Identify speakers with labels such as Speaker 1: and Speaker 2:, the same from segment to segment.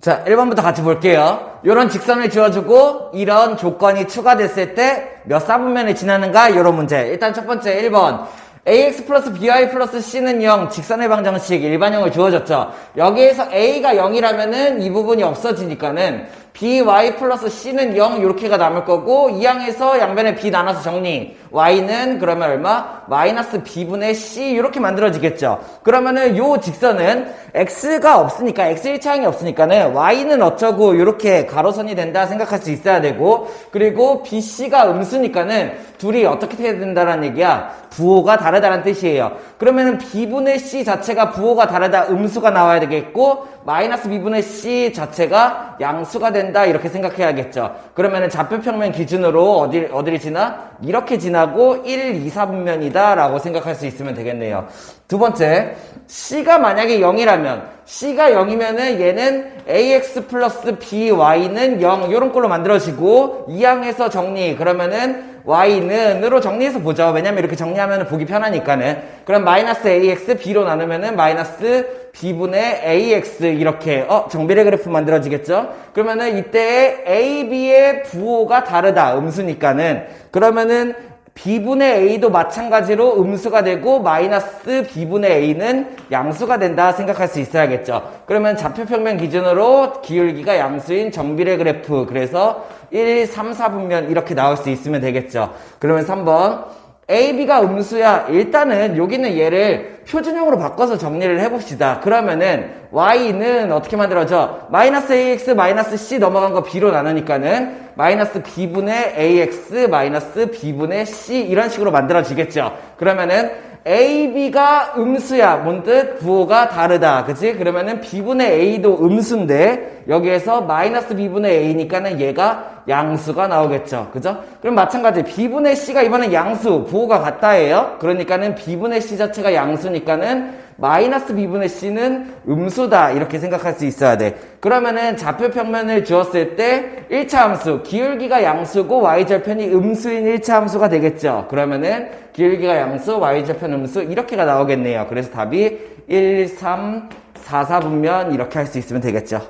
Speaker 1: 자, 1번부터 같이 볼게요. 이런 직선을 지어주고 이런 조건이 추가됐을 때 몇 사분면을 지나는가? 이런 문제. 일단 첫 번째 1번. ax 플러스 by 플러스 c는 0, 직선의 방정식 일반형을 주어졌죠. 여기에서 a가 0이라면은 이 부분이 없어지니까는 by 플러스 c는 0 이렇게가 남을 거고 이 항에서 양변에 b 나눠서 정리. y는 그러면 얼마? 마이너스 b분의 c 이렇게 만들어지겠죠. 그러면은 요 직선은 x가 없으니까 x 1차항이 없으니까는 y는 어쩌고 이렇게 가로선이 된다 생각할 수 있어야 되고 그리고 bc가 음수니까는 둘이 어떻게 해야 된다는 얘기야? 부호가 다르다는 뜻이에요. 그러면은 b분의 c 자체가 부호가 다르다 음수가 나와야 되겠고 마이너스 b분의 c 자체가 양수가 된다 이렇게 생각해야겠죠. 그러면은 좌표평면 기준으로 어디를 지나? 이렇게 지나고 1, 2, 4분면이다 라고 생각할 수 있으면 되겠네요. 두 번째, c가 만약에 0이라면 c가 0이면은 얘는 ax 플러스 by는 0 이런 꼴로 만들어지고 이 항에서 정리 그러면은 y는으로 정리해서 보죠. 왜냐면 이렇게 정리하면 보기 편하니까는. 그럼 마이너스 ax b로 나누면은 마이너스 b분의 ax 이렇게 정비례 그래프 만들어지겠죠. 그러면은 이때 a, b의 부호가 다르다 음수니까는 그러면은 b분의 a도 마찬가지로 음수가 되고 마이너스 b분의 a는 양수가 된다 생각할 수 있어야겠죠. 그러면 좌표평면 기준으로 기울기가 양수인 정비례 그래프 그래서 1, 3, 4분면 이렇게 나올 수 있으면 되겠죠. 그러면 3번 a, b가 음수야. 일단은 여기는 얘를 표준형으로 바꿔서 정리를 해봅시다. 그러면은 y는 어떻게 만들어져? 마이너스 ax 마이너스 c 넘어간 거 b로 나누니까는 마이너스 b분의 ax 마이너스 b분의 c 이런 식으로 만들어지겠죠. 그러면은 a, b가 음수야. 뭔 뜻? 부호가 다르다. 그치? 그러면은 b분의 a도 음수인데 여기에서 마이너스 b분의 a니까는 얘가 양수가 나오겠죠. 그죠? 그럼 마찬가지 b분의 c가 이번엔 양수, 부호가 같다예요. 그러니까는 b분의 c 자체가 양수니까는 마이너스 b분의 c는 음수다. 이렇게 생각할 수 있어야 돼. 그러면은 좌표평면을 주었을 때 1차 함수, 기울기가 양수고 y절편이 음수인 1차 함수가 되겠죠. 그러면은 기울기가 양수, y절편 음수 이렇게가 나오겠네요. 그래서 답이 1, 3, 4, 4분면 이렇게 할 수 있으면 되겠죠.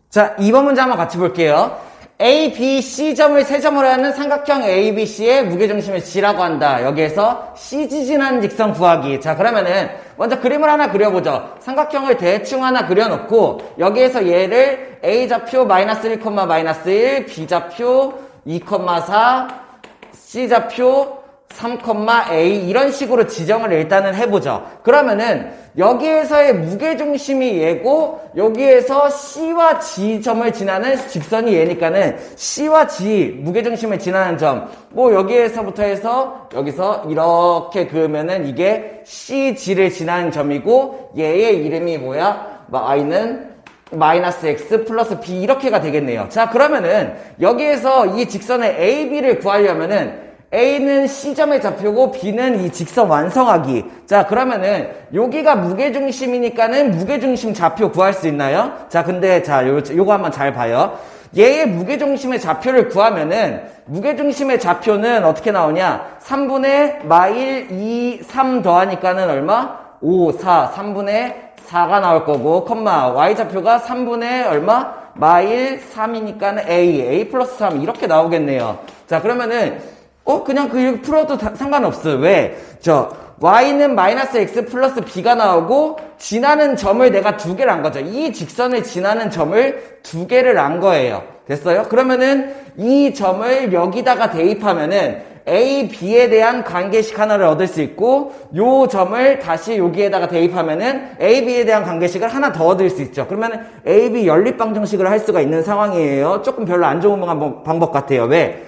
Speaker 1: 자, 2번 문제 한번 같이 볼게요. A, B, C점을 세 점으로 하는 삼각형 A, B, C의 무게중심을 G라고 한다. 여기에서 CG진한 직선 구하기. 자, 그러면은 먼저 그림을 하나 그려보죠. 삼각형을 대충 하나 그려놓고 여기에서 얘를 A좌표 마이너스 1, 마이너스 1, B좌표 2, 4, C좌표 3, A 이런 식으로 지정을 일단은 해보죠. 그러면은 여기에서의 무게중심이 얘고 여기에서 C와 G점을 지나는 직선이 얘니까는 C와 G 무게중심을 지나는 점 뭐 여기에서부터 해서 여기서 이렇게 그으면은 이게 CG를 지나는 점이고 얘의 이름이 뭐야? Y는 마이너스 x 플러스 b 이렇게가 되겠네요. 자, 그러면은 여기에서 이 직선의 AB를 구하려면은 A는 C점의 좌표고 B는 이 직선 완성하기. 자, 그러면은 여기가 무게중심이니까는 무게중심 좌표 구할 수 있나요? 자, 근데 자, 요거 한번 잘 봐요. 얘의 무게중심의 좌표를 구하면은 무게중심의 좌표는 어떻게 나오냐? 3분의 마일 2, 3 더하니까는 얼마? 5, 4, 3분의 4가 나올 거고, y좌표가 3분의 얼마? 마일 3이니까는 a 플러스 3 이렇게 나오겠네요. 자, 그러면은 그냥 그 풀어도 상관없어요. 왜? y는 마이너스 x 플러스 b가 나오고 지나는 점을 내가 두 개를 안 거죠. 이 직선을 지나는 점을 두 개를 안 거예요. 됐어요? 그러면은 이 점을 여기다가 대입하면은 a, b에 대한 관계식 하나를 얻을 수 있고 요 점을 다시 여기에다가 대입하면은 a, b에 대한 관계식을 하나 더 얻을 수 있죠. 그러면은 a, b 연립방정식을 할 수가 있는 상황이에요. 조금 별로 안 좋은 방법 같아요. 왜?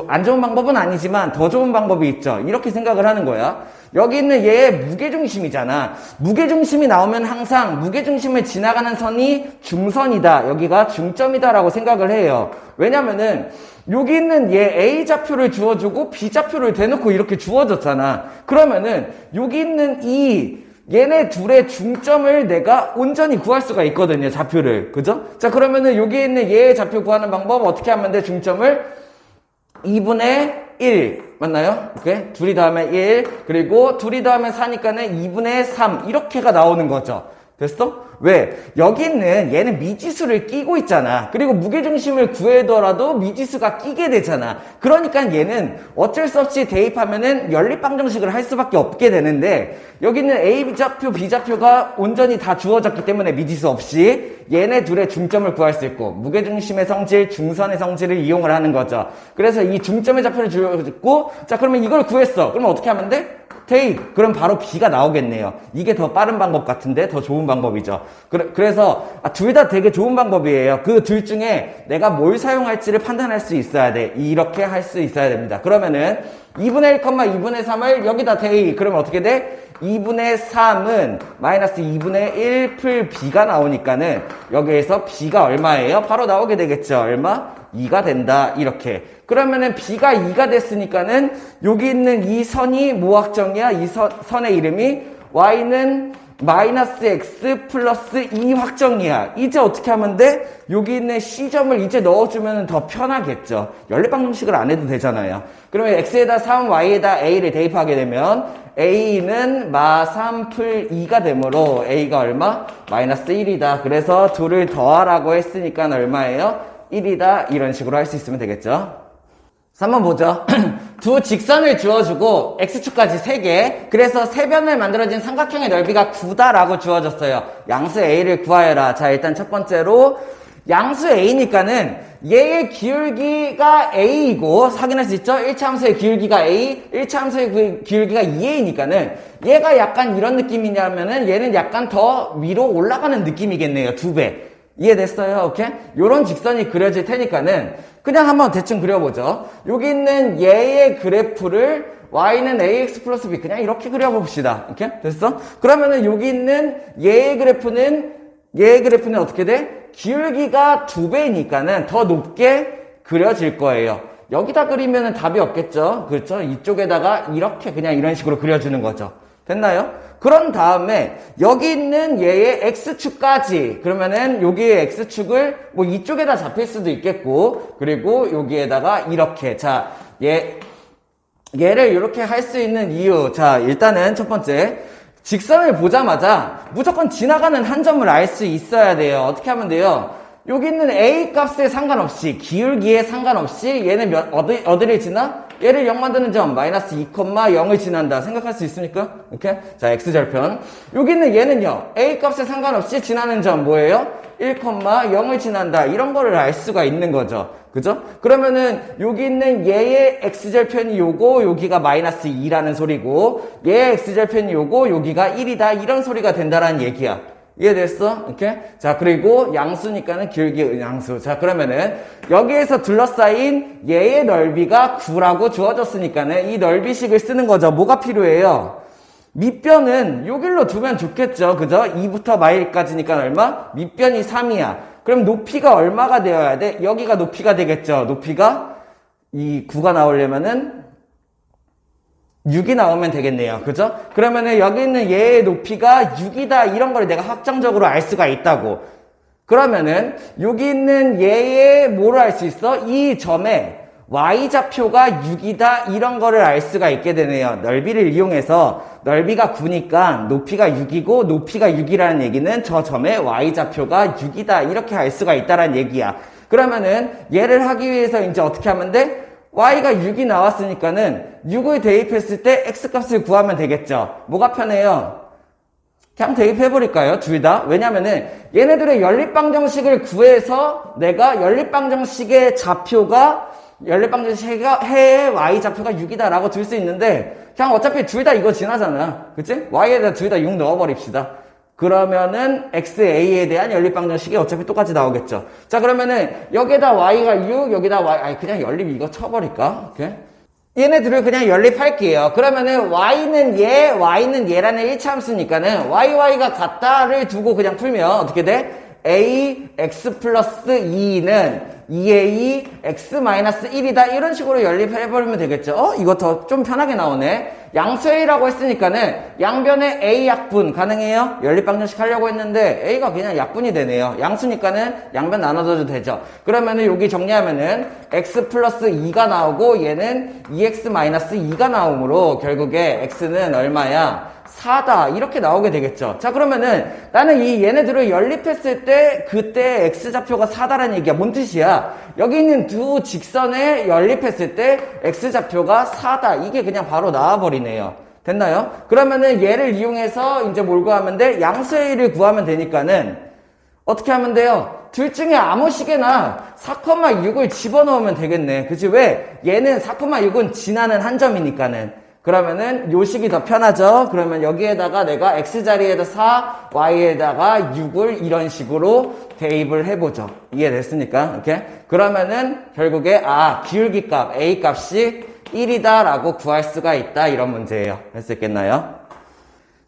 Speaker 1: 안 좋은 방법은 아니지만 더 좋은 방법이 있죠. 이렇게 생각을 하는 거야. 여기 있는 얘의 무게중심이잖아. 무게중심이 나오면 항상 무게중심을 지나가는 선이 중선이다. 여기가 중점이다 라고 생각을 해요. 왜냐면은 여기 있는 얘 A좌표를 주어주고 B좌표를 대놓고 이렇게 주어졌잖아. 그러면은 여기 있는 얘네 둘의 중점을 내가 온전히 구할 수가 있거든요. 좌표를. 그죠? 자, 그러면은 여기 있는 얘의 좌표 구하는 방법 어떻게 하면 돼? 중점을 2분의 1 맞나요? 오케이? 둘이 더하면 1 그리고 둘이 더하면 4니까는 2분의 3 이렇게가 나오는 거죠. 됐어? 왜? 여기 있는 얘는 미지수를 끼고 있잖아. 그리고 무게중심을 구해더라도 미지수가 끼게 되잖아. 그러니까 얘는 어쩔 수 없이 대입하면은 연립방정식을 할 수밖에 없게 되는데 여기 있는 A좌표, B좌표가 온전히 다 주어졌기 때문에 미지수 없이 얘네 둘의 중점을 구할 수 있고 무게중심의 성질, 중선의 성질을 이용을 하는 거죠. 그래서 이 중점의 좌표를 주어졌고 자 그러면 이걸 구했어. 그러면 어떻게 하면 돼? 대입. 그럼 바로 B가 나오겠네요. 이게 더 빠른 방법 같은데 더 좋은 방법이죠. 그래서 둘 다 되게 좋은 방법이에요. 그 둘 중에 내가 뭘 사용할지를 판단할 수 있어야 돼. 이렇게 할 수 있어야 됩니다. 그러면은 2분의 1, 2분의 3을 여기다 대입. 그러면 어떻게 돼? 2분의 3은 마이너스 2분의 1 풀 B가 나오니까는 여기에서 B가 얼마예요? 바로 나오게 되겠죠. 얼마? 2가 된다. 이렇게. 그러면은 B가 2가 됐으니까는 여기 있는 이 선이 뭐 확정이야? 이 선의 이름이 Y는 마이너스 X 플러스 2 확정이야. 이제 어떻게 하면 돼? 여기 있는 C점을 이제 넣어주면 더 편하겠죠. 연립방정식을 안 해도 되잖아요. 그러면 X에다 3, Y에다 A를 대입하게 되면 A는 마 3 풀 2가 되므로 A가 얼마? 마이너스 1이다. 그래서 둘을 더하라고 했으니까 얼마예요? 1이다. 이런 식으로 할 수 있으면 되겠죠. 3번 보죠. 두 직선을 주어주고 X축까지 3개. 그래서 세변을 만들어진 삼각형의 넓이가 9다라고 주어졌어요. 양수 A를 구하여라. 자, 일단 첫 번째로 양수 A니까는 얘의 기울기가 A이고 확인할 수 있죠? 1차 함수의 기울기가 A, 1차 함수의 기울기가 2A니까는 얘가 약간 이런 느낌이냐면은 얘는 약간 더 위로 올라가는 느낌이겠네요. 2배. 이해됐어요? 오케이? 요런 직선이 그려질 테니까는 그냥 한번 대충 그려보죠. 여기 있는 얘의 그래프를 y는 ax 플러스 b 그냥 이렇게 그려봅시다. 오케이? 됐어? 그러면은 여기 있는 얘의 그래프는 어떻게 돼? 기울기가 2배니까는 더 높게 그려질 거예요. 여기다 그리면은 답이 없겠죠? 그렇죠? 이쪽에다가 이렇게 그냥 이런 식으로 그려주는 거죠. 됐나요? 그런 다음에 여기 있는 얘의 x축까지 그러면은 여기의 x축을 뭐 이쪽에다 잡힐 수도 있겠고 그리고 여기에다가 이렇게 자 얘를 이렇게 할 수 있는 이유 자 일단은 첫 번째 직선을 보자마자 무조건 지나가는 한 점을 알 수 있어야 돼요. 어떻게 하면 돼요? 여기 있는 a 값에 상관없이 기울기에 상관없이 얘는 어디를 지나? 얘를 0 만드는 점 마이너스 2,0을 지난다. 생각할 수 있습니까? 오케이? 자 x절편 여기 있는 얘는요 a 값에 상관없이 지나는 점 뭐예요? 1,0을 지난다. 이런 거를 알 수가 있는 거죠. 그죠? 그러면은 여기 있는 얘의 x절편이 요거 여기가 마이너스 2라는 소리고 얘의 x절편이 요거 여기가 1이다. 이런 소리가 된다라는 얘기야. 이해됐어? 오케이? 자, 그리고 양수니까는 기울기 양수. 자, 그러면은 여기에서 둘러싸인 얘의 넓이가 9라고 주어졌으니까는 이 넓이식을 쓰는 거죠. 뭐가 필요해요? 밑변은 여길로 두면 좋겠죠. 그죠? 2부터 마일까지니까 얼마? 밑변이 3이야. 그럼 높이가 얼마가 되어야 돼? 여기가 높이가 되겠죠. 높이가 이 9가 나오려면은 6이 나오면 되겠네요. 그죠? 그러면은 여기 있는 얘의 높이가 6이다. 이런 걸 내가 확정적으로 알 수가 있다고. 그러면은 여기 있는 얘의 뭐를 알 수 있어? 이 점에 y좌표가 6이다. 이런 거를 알 수가 있게 되네요. 넓이를 이용해서 넓이가 9니까 높이가 6이고 높이가 6이라는 얘기는 저 점에 y좌표가 6이다. 이렇게 알 수가 있다라는 얘기야. 그러면은 얘를 하기 위해서 이제 어떻게 하면 돼? y가 6이 나왔으니까는 6을 대입했을 때 x값을 구하면 되겠죠. 뭐가 편해요? 그냥 대입해버릴까요? 둘 다? 왜냐면은 얘네들의 연립방정식을 구해서 내가 연립방정식의 좌표가 연립방정식의 해의 y좌표가 6이다 라고 둘 수 있는데 그냥 어차피 둘 다 이거 지나잖아. 그치? y에다 둘 다 6 넣어버립시다. 그러면은 XA에 대한 연립방정식이 어차피 똑같이 나오겠죠. 자, 그러면은 여기다 Y가 6, 여기다 Y, 그냥 연립 이거 쳐버릴까? 오케이? 얘네들을 그냥 연립할게요. 그러면은 Y는 얘, Y는 얘라는 1차 함수니까는 Y가 같다를 두고 그냥 풀면 어떻게 돼? A, X 플러스 2는 2A, X 마이너스 1이다. 이런 식으로 연립해버리면 되겠죠. 이거 더 좀 편하게 나오네. 양수 A라고 했으니까는 양변에 A 약분 가능해요? 연립방정식 하려고 했는데 A가 그냥 약분이 되네요. 양수니까는 양변 나눠줘도 되죠. 그러면은 여기 정리하면은 X 플러스 2가 나오고 얘는 2X 마이너스 2가 나오므로 결국에 X는 얼마야? 4다 이렇게 나오게 되겠죠. 자, 그러면은 나는 이 얘네들을 연립했을 때 그때 x좌표가 4다라는 얘기야. 뭔 뜻이야? 여기 있는 두 직선에 연립했을 때 x좌표가 4다. 이게 그냥 바로 나와버리네요. 됐나요? 그러면은 얘를 이용해서 이제 뭘 구하면 돼? 양수의 1을 구하면 되니까는 어떻게 하면 돼요? 둘 중에 아무 시계나 4,6을 집어넣으면 되겠네. 그치? 왜? 얘는 4,6은 지나는 한 점이니까는. 그러면은 요 식이 더 편하죠? 그러면 여기에다가 내가 x자리에다 4, y에다가 6을 이런 식으로 대입을 해보죠. 이해됐습니까? 이렇게? 그러면은 결국에 기울기 값, a 값이 1이다 라고 구할 수가 있다. 이런 문제예요. 할 수 있겠나요?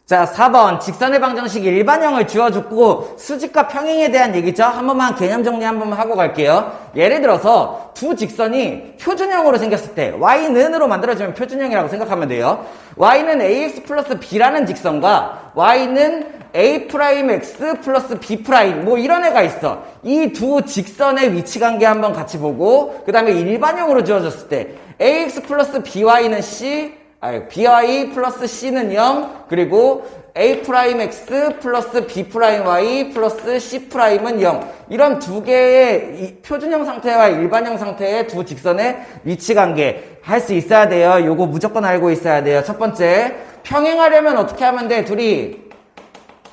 Speaker 1: 자, 4번 직선의 방정식 일반형을 주어주고 수직과 평행에 대한 얘기죠. 한 번만 개념 정리 한 번만 하고 갈게요. 예를 들어서 두 직선이 표준형으로 생겼을 때 y는으로 만들어지면 표준형이라고 생각하면 돼요. y는 ax 플러스 b라는 직선과 y는 a'x 플러스 b' 뭐 이런 애가 있어. 이 두 직선의 위치관계 한번 같이 보고 그 다음에 일반형으로 주어졌을 때 ax 플러스 by는 c by 플러스 c는 0, 그리고 a'x 플러스 b'y 플러스 c'은 0. 이런 두 개의 표준형 상태와 일반형 상태의 두 직선의 위치관계 할 수 있어야 돼요. 요거 무조건 알고 있어야 돼요. 첫 번째, 평행하려면 어떻게 하면 돼? 둘이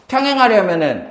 Speaker 1: 평행하려면은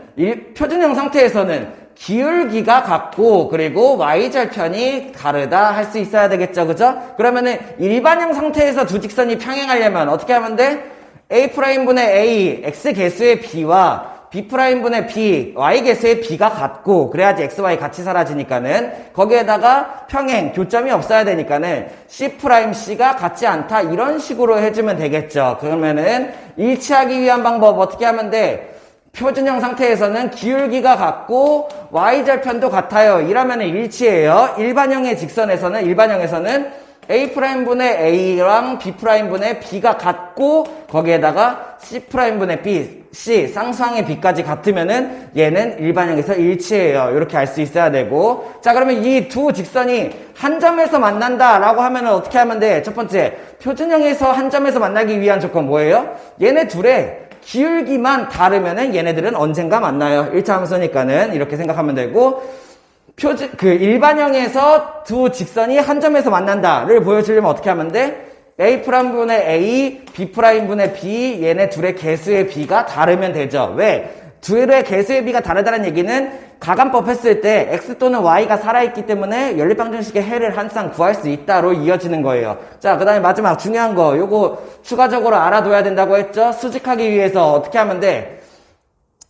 Speaker 1: 표준형 상태에서는 기울기가 같고 그리고 y절편이 다르다 할 수 있어야 되겠죠. 그죠? 그러면은 일반형 상태에서 두 직선이 평행하려면 어떻게 하면 돼? a'분의 a, x 개수의 b와 b'분의 b, y 개수의 b가 같고 그래야지 x, y 같이 사라지니까는 거기에다가 평행, 교점이 없어야 되니까는 c'c가 같지 않다 이런 식으로 해주면 되겠죠. 그러면은 일치하기 위한 방법 어떻게 하면 돼? 표준형 상태에서는 기울기가 같고 y절편도 같아요. 이러면 일치해요. 일반형의 직선에서는 일반형에서는 a'분의 a랑 b'분의 b가 같고 거기에다가 c'분의 b, c 쌍수항의 b까지 같으면은 얘는 일반형에서 일치해요. 이렇게 알 수 있어야 되고 자 그러면 이 두 직선이 한 점에서 만난다라고 하면은 어떻게 하면 돼? 첫 번째 표준형에서 한 점에서 만나기 위한 조건 뭐예요? 얘네 둘의 기울기만 다르면은 얘네들은 언젠가 만나요. 1차 함수니까는 이렇게 생각하면 되고 일반형에서 두 직선이 한 점에서 만난다를 보여주려면 어떻게 하면 돼? a'분의 a, b'분의 b 얘네 둘의 개수의 b가 다르면 되죠. 왜? 둘의 개수의 b가 다르다는 얘기는 가감법 했을 때 x 또는 y가 살아있기 때문에 연립방정식의 해를 항상 구할 수 있다로 이어지는 거예요. 자, 그 다음에 마지막 중요한 거 요거 추가적으로 알아둬야 된다고 했죠. 수직하기 위해서 어떻게 하면 돼?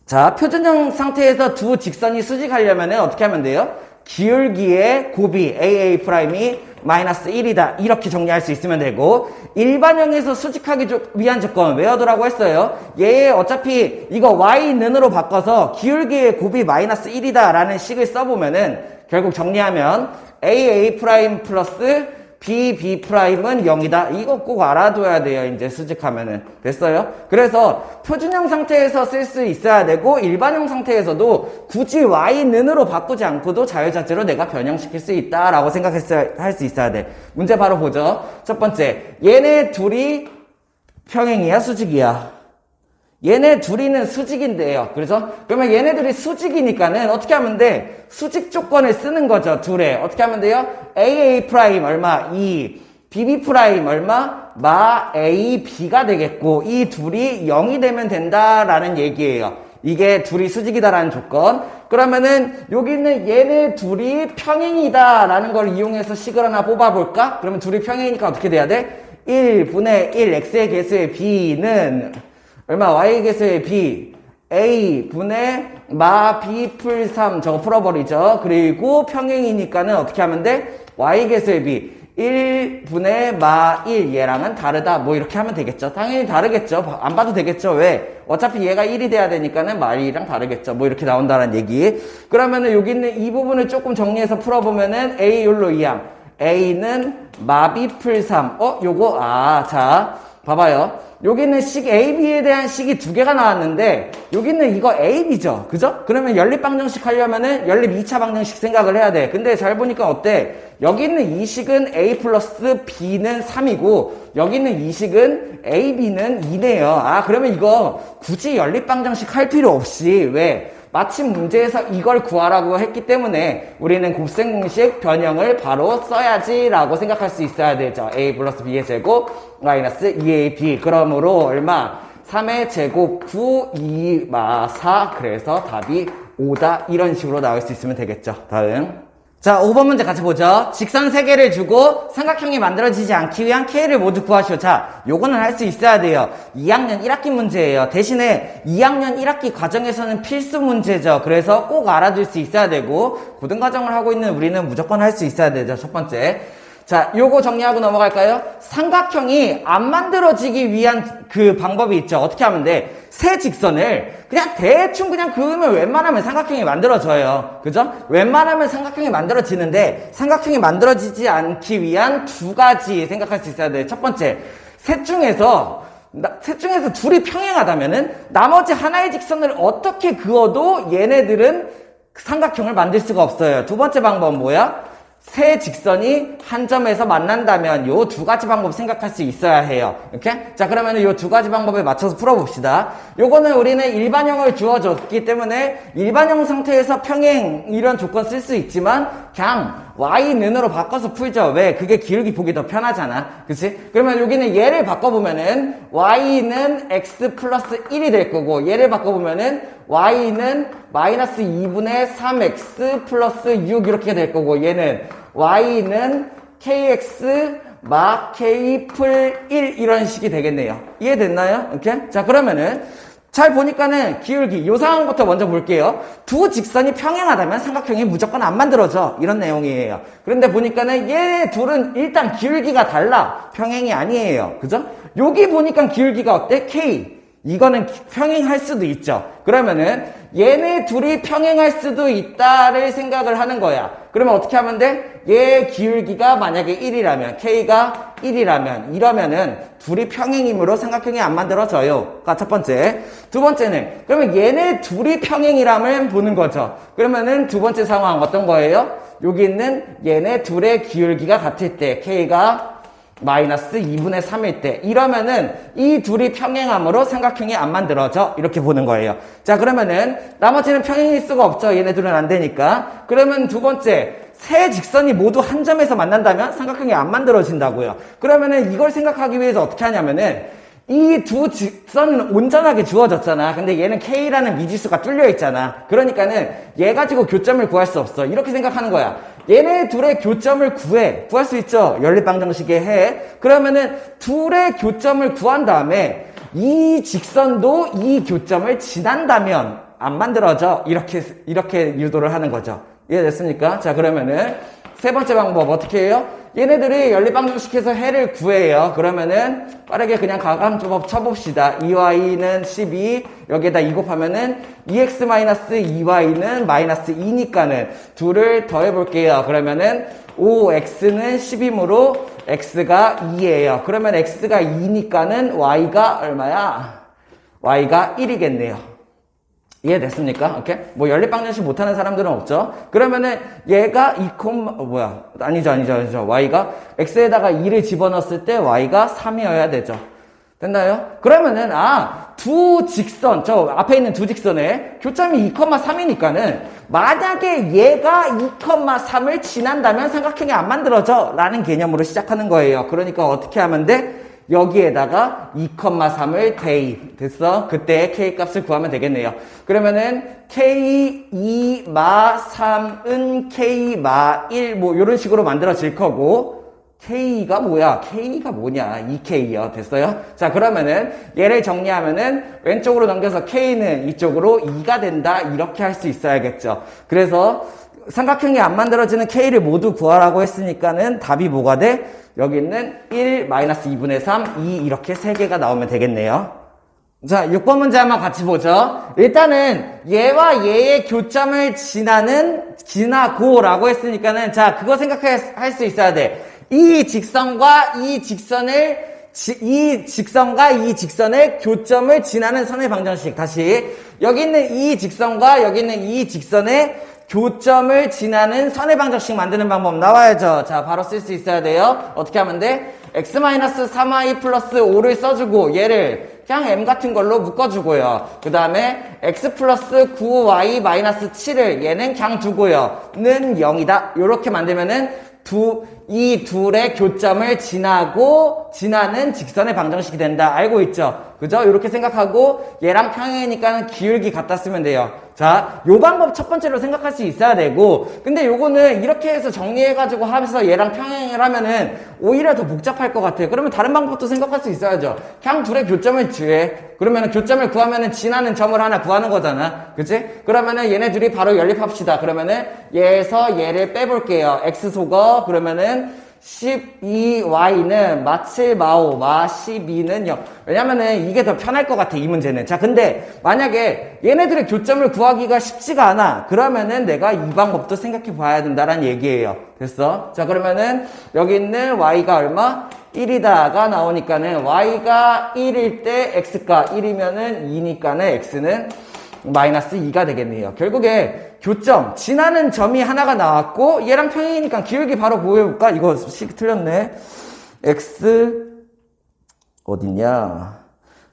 Speaker 1: 자, 표준형 상태에서 두 직선이 수직하려면 어떻게 하면 돼요? 기울기의 곱이 AA''이 마이너스 1이다. 이렇게 정리할 수 있으면 되고 일반형에서 수직하기 위한 조건 외워두라고 했어요. 얘 어차피 이거 y는으로 바꿔서 기울기의 곱이 마이너스 1이다 라는 식을 써보면은 결국 정리하면 AA' 플러스 BB'은 0이다. 이거 꼭 알아둬야 돼요. 이제 수직하면은. 됐어요? 그래서 표준형 상태에서 쓸 수 있어야 되고 일반형 상태에서도 굳이 y는으로 바꾸지 않고도 자유자재로 내가 변형시킬 수 있다라고 할 수 있어야 돼. 문제 바로 보죠. 첫 번째, 얘네 둘이 평행이야, 수직이야? 얘네 둘이는 수직인데요. 그래서 그러면 얘네들이 수직이니까는 어떻게 하면 돼? 수직 조건을 쓰는 거죠. 둘에 어떻게 하면 돼요? AA' 얼마? 2 BB' 얼마? 마 A, B가 되겠고 이 둘이 0이 되면 된다라는 얘기예요. 이게 둘이 수직이다라는 조건. 그러면은 여기 있는 얘네 둘이 평행이다라는 걸 이용해서 식을 하나 뽑아볼까? 그러면 둘이 평행이니까 어떻게 돼야 돼? 1분의 1 x의 개수의 b는 얼마? y의 개수의 b a분의 마 b 풀 3 저거 풀어버리죠. 그리고 평행이니까는 어떻게 하면 돼? y 개수의 b 1분의 마 1 얘랑은 다르다. 뭐 이렇게 하면 되겠죠. 당연히 다르겠죠. 안 봐도 되겠죠. 왜? 어차피 얘가 1이 돼야 되니까는 마 1이랑 다르겠죠. 뭐 이렇게 나온다는 얘기. 그러면은 여기 있는 이 부분을 조금 정리해서 풀어보면은 a 욜로 이항 a는 마 b 풀 3 요거 자 봐봐요. 여기는 식 AB에 대한 식이 두 개가 나왔는데 여기는 이거 AB죠. 그죠? 그러면 연립방정식 하려면은 연립 2차 방정식 생각을 해야 돼. 근데 잘 보니까 어때? 여기 있는 이 식은 A 플러스 B는 3이고 여기 있는 이 식은 AB는 2네요. 아, 그러면 이거 굳이 연립방정식 할 필요 없이 왜? 마침 문제에서 이걸 구하라고 했기 때문에 우리는 곱셈 공식 변형을 바로 써야지 라고 생각할 수 있어야 되죠. A 플러스 B의 제곱 마이너스 2AB. 그러므로 얼마? 3의 제곱 9, 2, 4. 그래서 답이 5다. 이런 식으로 나올 수 있으면 되겠죠. 다음. 자, 5번 문제 같이 보죠. 직선 3개를 주고 삼각형이 만들어지지 않기 위한 K를 모두 구하시오. 자, 요거는 할 수 있어야 돼요. 2학년 1학기 문제예요. 대신에 2학년 1학기 과정에서는 필수 문제죠. 그래서 꼭 알아둘 수 있어야 되고 고등과정을 하고 있는 우리는 무조건 할 수 있어야 되죠. 첫 번째. 자, 요거 정리하고 넘어갈까요? 삼각형이 안 만들어지기 위한 그 방법이 있죠. 어떻게 하면 돼? 세 직선을 그냥 대충 그냥 그으면 вет만하면 삼각형이 만들어져요. 그죠? 웬만하면 삼각형이 만들어지는데 삼각형이 만들어지지 않기 위한 두 가지 생각할 수 있어야 돼. 첫 번째, 셋 중에서 둘이 평행하다면은 나머지 하나의 직선을 어떻게 그어도 얘네들은 삼각형을 만들 수가 없어요. 두 번째 방법은 뭐야? 세 직선이 한 점에서 만난다면 요 두 가지 방법 생각할 수 있어야 해요. 이렇게? 자, 그러면 요 두 가지 방법에 맞춰서 풀어봅시다. 요거는 우리는 일반형을 주어줬기 때문에 일반형 상태에서 평행 이런 조건 쓸 수 있지만 그냥 y는으로 바꿔서 풀죠. 왜? 그게 기울기 보기 더 편하잖아. 그치? 그러면 여기는 얘를 바꿔보면은 y는 x 플러스 1이 될 거고 얘를 바꿔보면은 y는 마이너스 2분의 3x 플러스 6 이렇게 될 거고 얘는 y는 kx 막 k 풀 1 이런 식이 되겠네요. 이해됐나요? 이렇게? 자, 그러면은 잘 보니까는 기울기 요 상황부터 먼저 볼게요. 두 직선이 평행하다면 삼각형이 무조건 안 만들어져. 이런 내용이에요. 그런데 보니까는 얘 둘은 일단 기울기가 달라. 평행이 아니에요. 그죠? 여기 보니까 기울기가 어때? K. 이거는 평행할 수도 있죠. 그러면은 얘네 둘이 평행할 수도 있다를 생각을 하는 거야. 그러면 어떻게 하면 돼? 얘 기울기가 만약에 1이라면 K가 1이라면 이러면은 둘이 평행이므로 삼각형이 안 만들어져요. 가 첫 번째. 두 번째는 그러면 얘네 둘이 평행이라면 보는 거죠. 그러면은 두 번째 상황 어떤 거예요? 여기 있는 얘네 둘의 기울기가 같을 때 K가 마이너스 2분의 3일 때 이러면은 이 둘이 평행함으로 삼각형이 안 만들어져 이렇게 보는 거예요. 자, 그러면은 나머지는 평행일 수가 없죠. 얘네 둘은 안 되니까. 그러면 두 번째, 세 직선이 모두 한 점에서 만난다면 삼각형이 안 만들어진다고요. 그러면은 이걸 생각하기 위해서 어떻게 하냐면은 이 두 직선은 온전하게 주어졌잖아. 근데 얘는 K라는 미지수가 뚫려 있잖아. 그러니까는 얘 가지고 교점을 구할 수 없어. 이렇게 생각하는 거야. 얘네 둘의 교점을 구할 수 있죠. 연립방정식에 해. 그러면은 둘의 교점을 구한 다음에 이 직선도 이 교점을 지난다면 안 만들어져. 이렇게 유도를 하는 거죠. 이해됐습니까? 자, 그러면은 세 번째 방법 어떻게 해요? 얘네들이 연립방정식에서 해를 구해요. 그러면은 빠르게 그냥 가감조법 쳐봅시다. 2y는 12, 여기에다 2 곱하면은 2x-2y는 마이너스 2니까는 둘을 더해볼게요. 그러면은 5x는 10이므로 x가 2예요. 그러면 x가 2니까는 y가 얼마야? y가 1이겠네요. 이해됐습니까? 오케이? 뭐 연립방정식 못하는 사람들은 없죠. 그러면은 얘가 2, y가 x에다가 2를 집어넣었을 때 y가 3이어야 되죠. 됐나요? 그러면은 두 직선, 저 앞에 있는 두 직선에 교점이 2,3이니까는 만약에 얘가 2,3을 지난다면 삼각형이 안 만들어져 라는 개념으로 시작하는 거예요. 그러니까 어떻게 하면 돼? 여기에다가 2,3을 대입. 됐어? 그때 K 값을 구하면 되겠네요. 그러면은 K2 마 3은 K 마 1 뭐 이런 식으로 만들어질 거고 K가 뭐야? K가 뭐냐? 2K요. 됐어요? 자, 그러면은 얘를 정리하면은 왼쪽으로 넘겨서 K는 이쪽으로 2가 된다. 이렇게 할 수 있어야겠죠. 그래서 삼각형이 안 만들어지는 K를 모두 구하라고 했으니까는 답이 뭐가 돼? 여기 있는 1, 마이너스 2분의 3, 2 이렇게 3개가 나오면 되겠네요. 자, 6번 문제 한번 같이 보죠. 일단은 얘와 얘의 교점을 지나고라고 했으니까는 자, 그거 생각할 수 있어야 돼. 이 직선과 이 직선을 이 직선과 이 직선의 교점을 지나는 선의 방정식. 다시 여기 있는 이 직선과 여기 있는 이 직선의 교점을 지나는 선의 방정식 만드는 방법 나와야죠. 자, 바로 쓸 수 있어야 돼요. 어떻게 하면 돼? x-3y 플러스 5를 써주고 얘를 그냥 m 같은 걸로 묶어주고요. 그 다음에 x 플러스 9y 마이너스 7을 얘는 그냥 두고요. 는 0이다. 이렇게 만들면은 이 둘의 교점을 지나는 직선의 방정식이 된다. 알고 있죠? 그죠? 이렇게 생각하고 얘랑 평행이니까 기울기 갖다 쓰면 돼요. 자, 요 방법 첫 번째로 생각할 수 있어야 되고, 근데 요거는 이렇게 해서 정리해가지고 하면서 얘랑 평행을 하면은 오히려 더 복잡할 것 같아요. 그러면 다른 방법도 생각할 수 있어야죠. 그냥 둘의 교점을 주해. 그러면은 교점을 구하면은 지나는 점을 하나 구하는 거잖아. 그치? 그러면은 얘네 둘이 바로 연립합시다. 그러면은 얘에서 얘를 빼볼게요. x 속어. 그러면은 12y는 마7 마5 마12는 0. 왜냐면은 이게 더 편할 것 같아, 이 문제는. 자, 근데 만약에 얘네들의 교점을 구하기가 쉽지가 않아. 그러면은 내가 이 방법도 생각해 봐야 된다라는 얘기예요. 됐어? 자, 그러면은 여기 있는 y가 얼마? 1이다가 나오니까는 y가 1일 때 x가 1이면은 2니까는 x는 마이너스 2가 되겠네요. 결국에 교점, 지나는 점이 하나가 나왔고 얘랑 평행이니까 기울기 바로 구해볼까? 이거 식 틀렸네. x 어딨냐?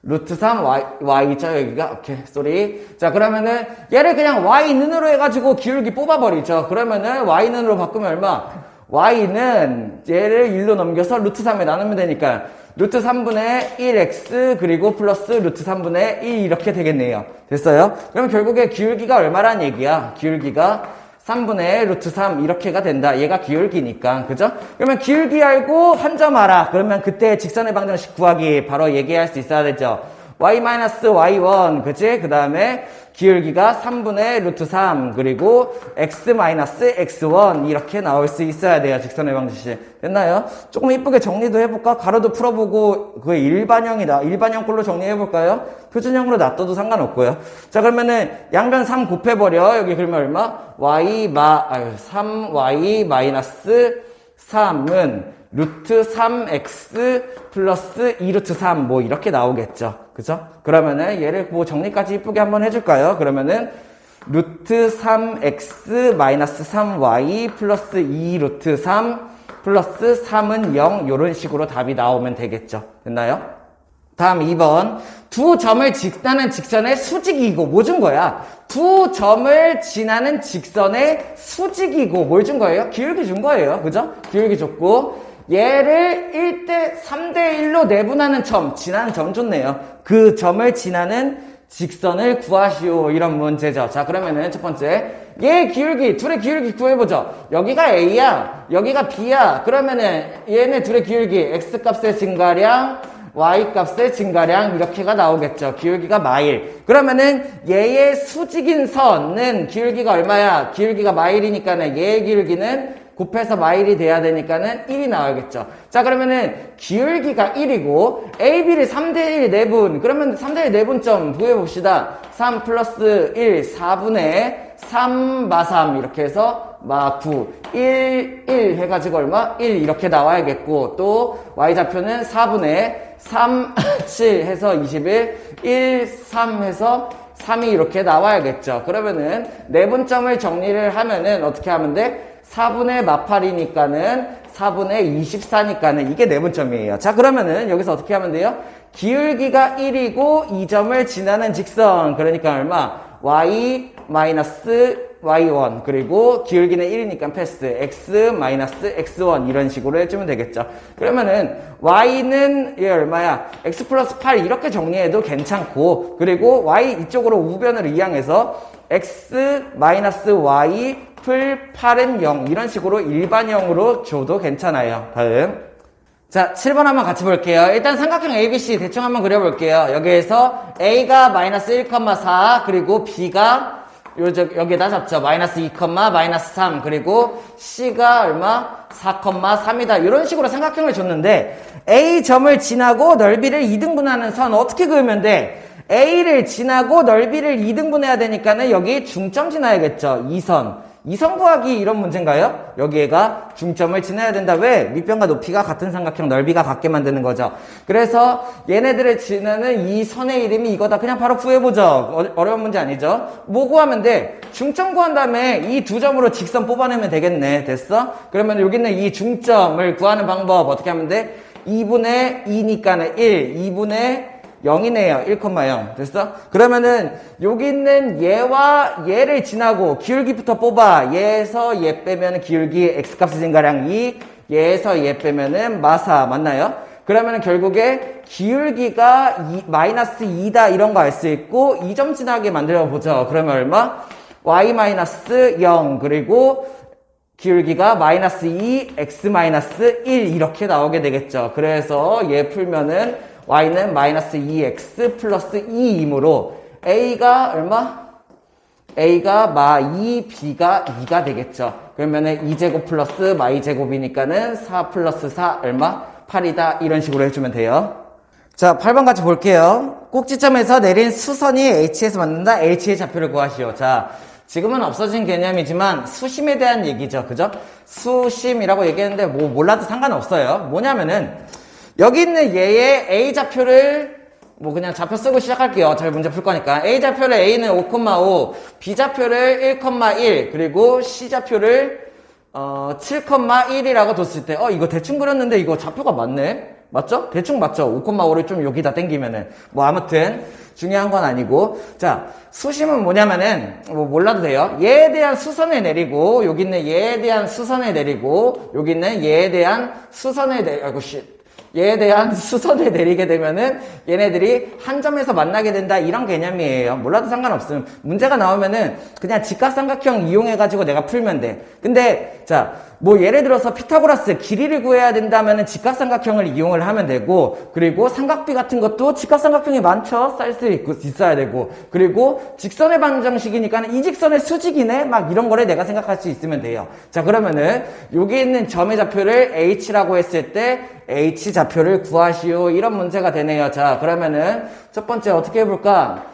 Speaker 1: 루트 3 y죠 여기가. 오케이, 쏘리. 자, 그러면은 얘를 그냥 y는으로 해가지고 기울기 뽑아버리죠. 그러면은 y는으로 바꾸면 얼마? y는 얘를 1로 넘겨서 루트 3에 나누면 되니까 루트 3분의 1x 그리고 플러스 루트 3분의 1 이렇게 되겠네요. 됐어요? 그럼 결국에 기울기가 얼마란 얘기야? 기울기가 3분의 루트 3 이렇게가 된다. 얘가 기울기니까. 그죠? 그러면 기울기 알고 한 점 알아. 그러면 그때 직선의 방정식 구하기 바로 얘기할 수 있어야 되죠. y-y1 그치? 그 다음에 기울기가 3분의 루트 3 그리고 x-x1 이렇게 나올 수 있어야 돼요. 직선의 방정식. 됐나요? 조금 이쁘게 정리도 해볼까? 가로도 풀어보고 그 일반형 꼴로 정리해볼까요? 표준형으로 놔둬도 상관없고요. 자, 그러면은 양변 3 곱해버려. 여기 그러면 얼마? 3y 마이너스 3은 루트 3x 플러스 2루트 3 뭐 이렇게 나오겠죠. 그죠? 그러면은 얘를 뭐 정리까지 이쁘게 한번 해줄까요? 그러면은 루트 3x 마이너스 3y 플러스 2루트 3 플러스 3은 0 요런 식으로 답이 나오면 되겠죠. 됐나요? 다음 2번. 두 점을 지나는 직선의 수직이고 뭐 준 거야? 두 점을 지나는 직선의 수직이고 뭘 준 거예요? 기울기 준 거예요. 그죠? 기울기 줬고 얘를 1대 3대 1로 내분하는 점, 지나는 점 줬네요. 그 점을 지나는 직선을 구하시오. 이런 문제죠. 자, 그러면은 첫 번째 얘 기울기, 둘의 기울기 구해보죠. 여기가 A야, 여기가 B야. 그러면은 얘네 둘의 기울기 X 값의 증가량 y 값의 증가량 이렇게가 나오겠죠. 기울기가 마일. 그러면은 얘의 수직인 선은 기울기가 얼마야? 기울기가 마일이니까는 얘의 기울기는 곱해서 마일이 돼야 되니까는 1이 나오겠죠. 자, 그러면은 기울기가 1이고 AB를 3대1 내분. 그러면 3대1 내분점 구해봅시다. 3 플러스 1 4분의 3 마 3 이렇게 해서 마 9 1 해가지고 얼마? 1 이렇게 나와야겠고 또 y좌표는 4분의 3 7 해서 21 1 3 해서 3이 이렇게 나와야겠죠. 그러면은 내분점을 정리를 하면은 어떻게 하면 돼? 4분의 마8이니까는 4분의 24니까는 이게 내분점이에요. 자, 그러면은 여기서 어떻게 하면 돼요? 기울기가 1이고 이 점을 지나는 직선. 그러니까 얼마? y 마이너스 y1 그리고 기울기는 1이니까 패스 x 마이너스 x1 이런 식으로 해주면 되겠죠. 그러면은 y는 얘 얼마야? x 플러스 8 이렇게 정리해도 괜찮고 그리고 y 이쪽으로 우변을 이항해서 x 마이너스 y 풀 8은 0 이런 식으로 일반형으로 줘도 괜찮아요. 다음 자 7번 한번 같이 볼게요. 일단 삼각형 ABC 대충 한번 그려볼게요. 여기에서 A가 마이너스 1,4 그리고 B가 여기에다 잡죠. 마이너스 2, 마이너스 3 그리고 C가 얼마? 4,3이다. 이런 식으로 삼각형을 줬는데 A점을 지나고 넓이를 2등분하는 선 어떻게 그으면 돼? A를 지나고 넓이를 2등분해야 되니까는 여기 중점 지나야겠죠. 2선. 이선 구하기 이런 문제인가요? 여기에가 중점을 지나야 된다. 왜? 밑변과 높이가 같은 삼각형 넓이가 같게 만드는 거죠. 그래서 얘네들을 지나는 이 선의 이름이 이거다. 그냥 바로 구해보죠. 어려운 문제 아니죠? 뭐 구하면 돼? 중점 구한 다음에 이 두 점으로 직선 뽑아내면 되겠네. 됐어? 그러면 여기 있는 이 중점을 구하는 방법 어떻게 하면 돼? 2분의 2니까는 1, 2분의 0이네요. 1,0. 됐어? 그러면은 여기 있는 얘와 얘를 지나고 기울기부터 뽑아. 얘에서 얘 빼면은 기울기 x값의 증가량 2, 얘에서 얘 빼면은 마사. 맞나요? 그러면은 결국에 기울기가 마이너스 2다 이런 거 알 수 있고 이 점 지나게 만들어 보죠. 그러면 얼마? y 마이너스 0 그리고 기울기가 마이너스 2, x 마이너스 1 이렇게 나오게 되겠죠. 그래서 얘 풀면은 y는 마이너스 2x 플러스 2이므로 a가 얼마? a가 마 2, b가 2가 되겠죠. 그러면은 2제곱 플러스 y제곱이니까는 4 플러스 4 얼마? 8이다. 이런 식으로 해주면 돼요. 자, 8번 같이 볼게요. 꼭지점에서 내린 수선이 h에서 만든다. h의 좌표를 구하시오. 자, 지금은 없어진 개념이지만 수심에 대한 얘기죠. 그죠? 수심이라고 얘기했는데 뭐 몰라도 상관없어요. 뭐냐면은 여기 있는 얘의 A 좌표를 뭐 그냥 좌표 쓰고 시작할게요. 잘 문제 풀 거니까. A 좌표를 A는 5,5, B 좌표를 1,1, 그리고 C 좌표를 7,1이라고 뒀을 때 이거 대충 그렸는데 이거 좌표가 맞네? 맞죠? 대충 맞죠? 5,5를 좀 여기다 당기면은 뭐 아무튼 중요한 건 아니고 자 수심은 뭐냐면은 뭐 몰라도 돼요. 얘에 대한 수선을 내리고 여기 있는 얘에 대한 수선을 내리고 여기 있는 얘에 대한 수선을 얘에 대한 수선을 내리게 되면은 얘네들이 한 점에서 만나게 된다 이런 개념이에요. 몰라도 상관없음. 문제가 나오면은 그냥 직각삼각형 이용해가지고 내가 풀면 돼. 근데 자 뭐 예를 들어서 피타고라스 길이를 구해야 된다면은 직각삼각형을 이용을 하면 되고 그리고 삼각비 같은 것도 직각삼각형이 많죠. 쌀 수 있어야 되고 그리고 직선의 방정식이니까 이 직선의 수직이네 막 이런 거를 내가 생각할 수 있으면 돼요. 자 그러면은 여기 있는 점의 좌표를 h라고 했을 때 h 좌표를 구하시오 이런 문제가 되네요. 자 그러면은 첫 번째 어떻게 해볼까?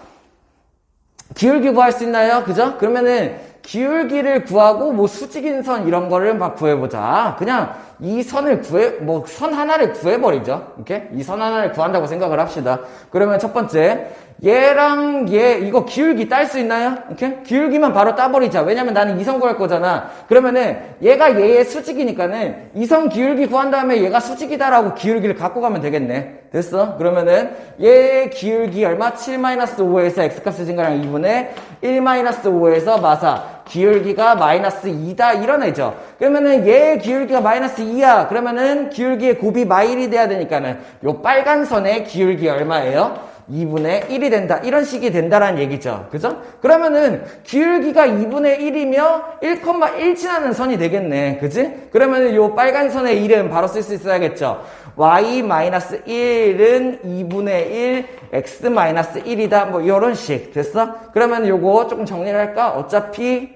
Speaker 1: 기울기 구할 수 있나요? 그죠? 그러면은 기울기를 구하고 뭐 수직인 선 이런 거를 막 구해보자. 그냥 이 선을 뭐 선 하나를 구해버리죠. 이렇게 이 선 하나를 구한다고 생각을 합시다. 그러면 첫 번째 얘랑 얘 이거 기울기 딸 수 있나요? 이렇게 기울기만 바로 따버리자. 왜냐면 나는 이 선 구할 거잖아. 그러면은 얘가 얘의 수직이니까는 이 선 기울기 구한 다음에 얘가 수직이다라고 기울기를 갖고 가면 되겠네. 됐어? 그러면은 얘의 기울기 얼마? 7-5에서 x값의 증가량 2분의 1-5에서 마사 기울기가 마이너스 2다 이런 애죠. 그러면은 얘의 기울기가 마이너스 2야. 그러면은 기울기의 곱이 마일이 돼야 되니까는 요 빨간 선의 기울기 얼마예요? 2분의 1이 된다. 이런 식이 된다라는 얘기죠. 그죠? 그러면은 기울기가 2분의 1이며 1,1 지나는 선이 되겠네. 그지? 그러면은 요 빨간 선의 이름 바로 쓸 수 있어야겠죠. y-1은 2분의 1, x-1이다. 뭐 요런 식. 됐어? 그러면 요거 조금 정리를 할까? 어차피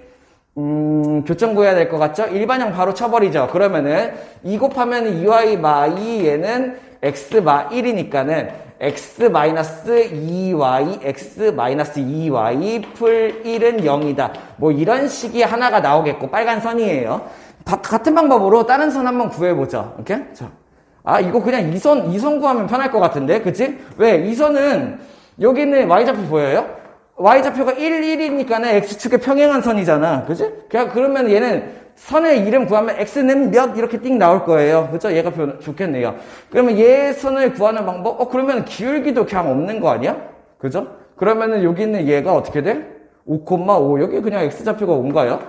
Speaker 1: 교점 구해야 될 것 같죠? 일반형 바로 쳐버리죠. 그러면은 2 곱하면 2y-2 얘는 x-1이니까는 x-2y, x-2y 풀 1은 0이다. 뭐 이런 식이 하나가 나오겠고 빨간 선이에요. 같은 방법으로 다른 선 한번 구해보죠. 오케이? 자. 이거 그냥 이 선 구하면 편할 것 같은데? 그치? 왜? 이 선은 여기 있는 y좌표 보여요? y좌표가 1, 1이니까는 x축에 평행한 선이잖아. 그치? 그러면 얘는 선의 이름 구하면 x는 몇 이렇게 띵 나올 거예요. 그죠? 얘가 좋겠네요. 그러면 얘 선을 구하는 방법? 그러면 기울기도 그냥 없는 거 아니야? 그죠? 그러면은 여기 있는 얘가 어떻게 돼? 5,5. 여기 그냥 x좌표가 5인가요?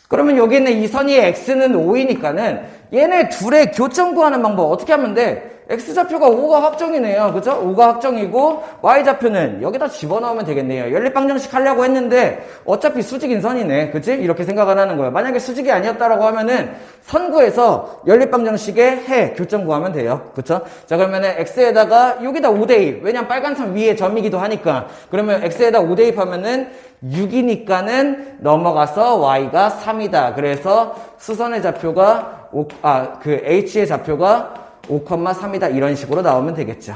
Speaker 1: 그러면 여기 있는 이 선이 x는 5이니까는 얘네 둘의 교점 구하는 방법 어떻게 하면 돼? x좌표가 5가 확정이네요. 그죠? 5가 확정이고 y좌표는 여기다 집어넣으면 되겠네요. 연립방정식 하려고 했는데 어차피 수직인 선이네. 그치? 이렇게 생각을 하는 거예요. 만약에 수직이 아니었다라고 하면은 선 구해서 연립방정식에 해 교점 구하면 돼요. 그쵸? 자 그러면은 x에다가 여기다 5대입. 왜냐면 빨간 선 위에 점이기도 하니까. 그러면 x에다 5대입하면은 6이니까는 넘어가서 y가 3이다. 그래서 수선의 좌표가 h의 좌표가 5,3이다. 이런 식으로 나오면 되겠죠.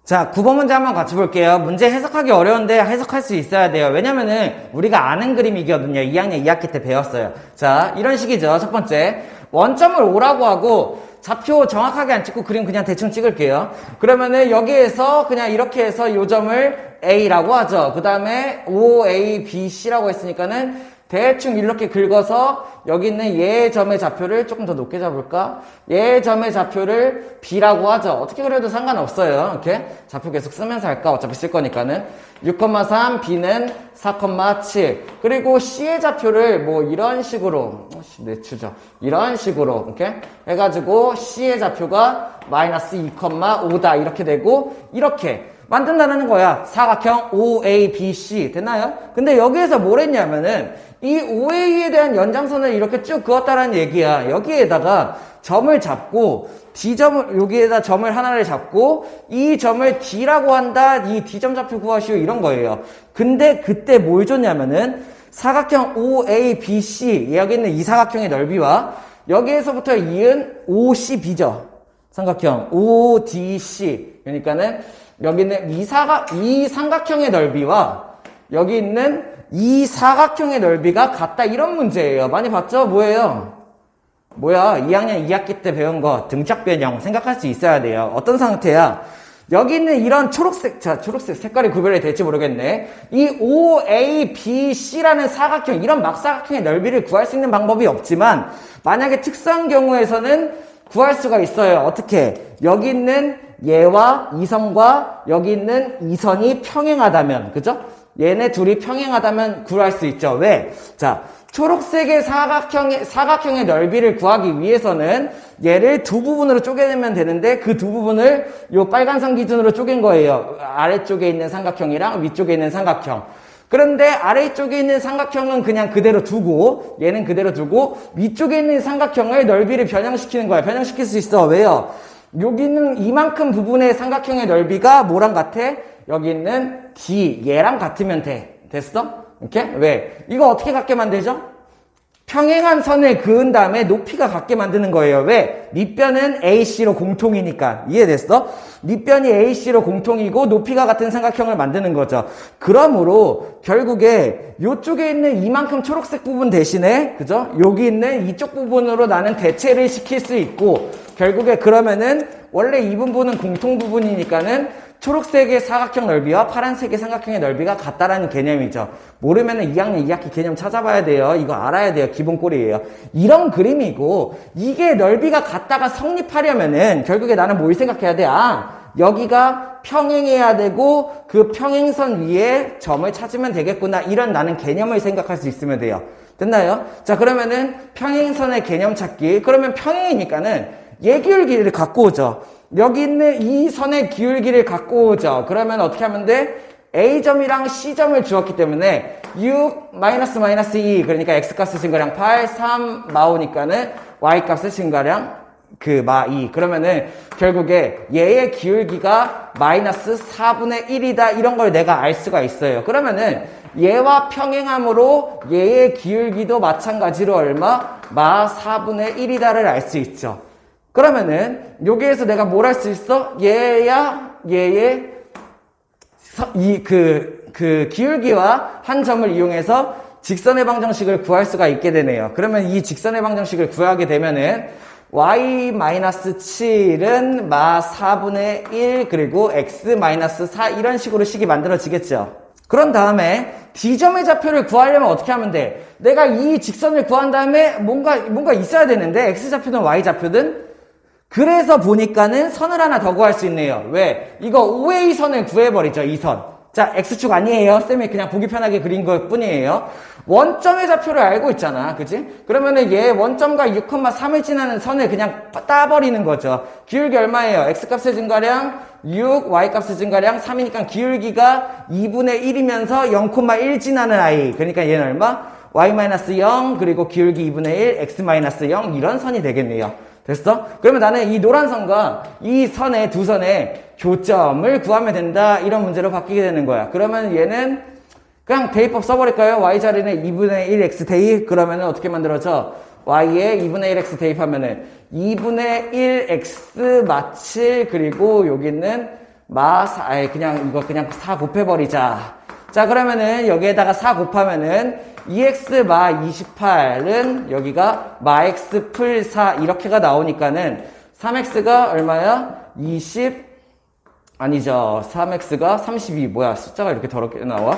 Speaker 1: 자, 9번 문제 한번 같이 볼게요. 문제 해석하기 어려운데 해석할 수 있어야 돼요. 왜냐면은 우리가 아는 그림이거든요. 2학년 2학기 때 배웠어요. 자, 이런 식이죠. 첫 번째. 원점을 5라고 하고 좌표 정확하게 안 찍고 그림 그냥 대충 찍을게요. 그러면은 여기에서 그냥 이렇게 해서 요 점을 A라고 하죠. 그 다음에 OA, BC라고 했으니까는 대충 이렇게 긁어서 여기 있는 얘의 점의 좌표를 조금 더 높게 잡을까? 얘의 점의 좌표를 B라고 하죠. 어떻게 그래도 상관없어요. 이렇게 좌표 계속 쓰면서 할까? 어차피 쓸 거니까는. 6,3, B는 4,7. 그리고 C의 좌표를 뭐 이런 식으로, 내추죠. 이런 식으로, 이렇게 해가지고 C의 좌표가 마이너스 2,5다. 이렇게 되고, 이렇게 만든다는 거야. 사각형 OABC. 됐나요? 근데 여기에서 뭘 했냐면은, 이 OA에 대한 연장선을 이렇게 쭉 그었다라는 얘기야. 여기에다가 점을 잡고 D점을 여기에다 점을 하나를 잡고 이 점을 D라고 한다. 이 D점 좌표 구하시오 이런 거예요. 근데 그때 뭘 줬냐면은 사각형 OABC 여기 있는 이 사각형의 넓이와 여기에서부터 이은 OCB죠. 삼각형 ODC 그러니까는 여기 있는 이 삼각형의 넓이와 여기 있는 이 사각형의 넓이가 같다 이런 문제예요. 많이 봤죠? 뭐예요? 뭐야? 2학년 2학기 때 배운 거 등짝 변형 생각할 수 있어야 돼요. 어떤 상태야? 여기 있는 이런 초록색, 자, 초록색 색깔이 구별이 될지 모르겠네. 이 OABC라는 사각형, 이런 막사각형의 넓이를 구할 수 있는 방법이 없지만 만약에 특수한 경우에서는 구할 수가 있어요. 어떻게? 여기 있는 얘와 이 선과 여기 있는 이 선이 평행하다면, 그죠? 얘네 둘이 평행하다면 구할 수 있죠. 왜? 자, 초록색의 사각형의 넓이를 구하기 위해서는 얘를 두 부분으로 쪼개내면 되는데 그 두 부분을 요 빨간선 기준으로 쪼갠 거예요. 아래쪽에 있는 삼각형이랑 위쪽에 있는 삼각형. 그런데 아래쪽에 있는 삼각형은 그냥 그대로 두고 얘는 그대로 두고 위쪽에 있는 삼각형을 넓이를 변형시키는 거야. 변형시킬 수 있어. 왜요? 여기 있는 이만큼 부분의 삼각형의 넓이가 뭐랑 같아? 여기 있는 D, 얘랑 같으면 돼. 됐어? 이렇게? 왜? 이거 어떻게 같게 만들죠? 평행한 선을 그은 다음에 높이가 같게 만드는 거예요. 왜? 밑변은 AC로 공통이니까. 이해됐어? 밑변이 AC로 공통이고 높이가 같은 삼각형을 만드는 거죠. 그러므로 결국에 이쪽에 있는 이만큼 초록색 부분 대신에 그죠? 여기 있는 이쪽 부분으로 나는 대체를 시킬 수 있고 결국에 그러면은 원래 이 부분은 공통 부분이니까는 초록색의 사각형 넓이와 파란색의 삼각형의 넓이가 같다라는 개념이죠. 모르면은 2학년 2학기 개념 찾아봐야 돼요. 이거 알아야 돼요. 기본 꼴이에요. 이런 그림이고 이게 넓이가 같다가 성립하려면은 결국에 나는 뭘 생각해야 돼? 아, 여기가 평행해야 되고 그 평행선 위에 점을 찾으면 되겠구나. 이런 나는 개념을 생각할 수 있으면 돼요. 됐나요? 자, 그러면은 평행선의 개념 찾기. 그러면 평행이니까는 얘 기울기를 갖고 오죠. 여기 있는 이 선의 기울기를 갖고 오죠. 그러면 어떻게 하면 돼? A점이랑 C점을 주었기 때문에 6, 마이너스 2 그러니까 X값의 증가량 8, 3 마오니까는 Y값의 증가량 마 2 그러면은 결국에 얘의 기울기가 마이너스 4분의 1이다 이런 걸 내가 알 수가 있어요. 그러면은 얘와 평행함으로 얘의 기울기도 마찬가지로 얼마? 마 4분의 1이다를 알 수 있죠. 그러면은 여기에서 내가 뭘 할 수 있어? 얘의 기울기와 한 점을 이용해서 직선의 방정식을 구할 수가 있게 되네요. 그러면 이 직선의 방정식을 구하게 되면은 y-7은 마 4분의 1 그리고 x-4 이런 식으로 식이 만들어지겠죠. 그런 다음에 D점의 좌표를 구하려면 어떻게 하면 돼? 내가 이 직선을 구한 다음에 뭔가 있어야 되는데 X좌표든 Y좌표든 그래서 보니까는 선을 하나 더 구할 수 있네요. 왜? 이거 OA선을 구해버리죠, 이 선. 자, X축 아니에요. 쌤이 그냥 보기 편하게 그린 것 뿐이에요. 원점의 좌표를 알고 있잖아. 그지? 그러면은 얘 원점과 6,3을 지나는 선을 그냥 따버리는 거죠. 기울기 얼마예요? X값의 증가량 6, Y값의 증가량 3이니까 기울기가 2분의 1이면서 0,1 지나는 아이. 그러니까 얘는 얼마? Y-0 그리고 기울기 2분의 1, X-0 이런 선이 되겠네요. 됐어? 그러면 나는 이 노란 선과 이 선의 두 선의 교점을 구하면 된다. 이런 문제로 바뀌게 되는 거야. 그러면 얘는 그냥 대입법 써버릴까요? Y 자리는 2분의 1x 대입. 그러면은 어떻게 만들어져? Y에 2분의 1x 대입하면은 2분의 1x 마칠 그리고 여기는 그냥 이거 그냥 4 곱해버리자. 자, 그러면은 여기에다가 4 곱하면은 2x 마 28은 여기가 마 x 풀 4 이렇게가 나오니까는 3x가 얼마야? 3x가 32. 뭐야, 숫자가 이렇게 더럽게 나와?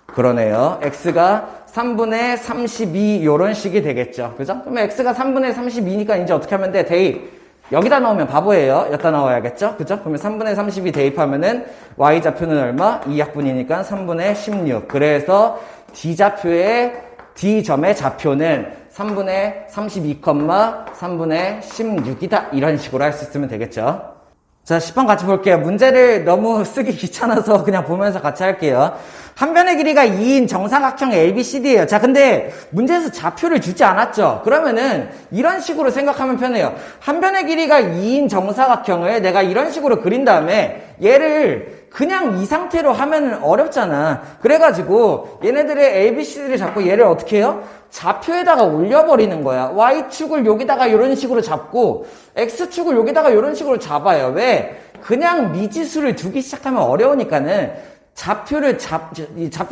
Speaker 1: 그러네요. x가 3분의 32 요런 식이 되겠죠. 그죠? 그러면 x가 3분의 32니까 이제 어떻게 하면 돼? 대입. 여기다 넣으면 바보예요. 여기다 넣어야겠죠? 그죠? 그러면 3분의 32 대입하면은 y좌표는 얼마? 2약분이니까 3분의 16. 그래서 D점의 좌표는 3분의 32, 3분의 16이다. 이런 식으로 할 수 있으면 되겠죠. 자, 10번 같이 볼게요. 문제를 너무 쓰기 귀찮아서 그냥 보면서 같이 할게요. 한 변의 길이가 2인 정사각형 ABCD예요. 자, 근데 문제에서 좌표를 주지 않았죠? 그러면은 이런 식으로 생각하면 편해요. 한 변의 길이가 2인 정사각형을 내가 이런 식으로 그린 다음에 얘를 그냥 이 상태로 하면 어렵잖아. 그래가지고 얘네들의 ABCD를 잡고 얘를 어떻게 해요? 좌표에다가 올려버리는 거야. Y축을 여기다가 이런 식으로 잡고 X축을 여기다가 이런 식으로 잡아요. 왜? 그냥 미지수를 두기 시작하면 어려우니까는 좌표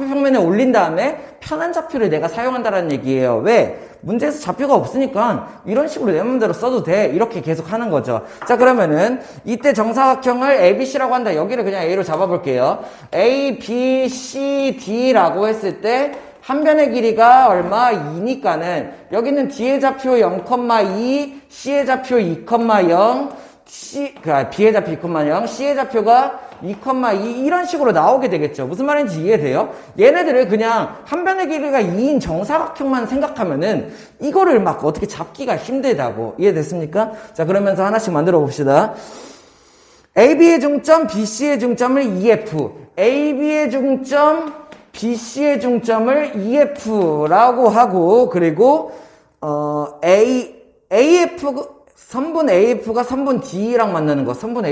Speaker 1: 평면에 올린 다음에 편한 좌표를 내가 사용한다는 얘기예요. 왜? 문제에서 좌표가 없으니까 이런 식으로 내 맘대로 써도 돼. 이렇게 계속 하는 거죠. 자, 그러면은 이때 정사각형을 ABC라고 한다. 여기를 그냥 A로 잡아볼게요. A, B, C, D라고 했을 때 한 변의 길이가 얼마? 2니까는 여기는 D의 좌표 0,2, C의 좌표 2,0, B의 좌표 2,0, C의 좌표가 2,2 이런 식으로 나오게 되겠죠. 무슨 말인지 이해돼요? 얘네들을 그냥 한 변의 길이가 2인 정사각형만 생각하면은 이거를 막 어떻게 잡기가 힘들다고. 이해됐습니까? 자, 그러면서 하나씩 만들어 봅시다. AB의 중점, BC의 중점을 EF, AB의 중점, BC의 중점을 EF라고 하고, 그리고 선분 AF가 선분 D랑 만나는 거. 선분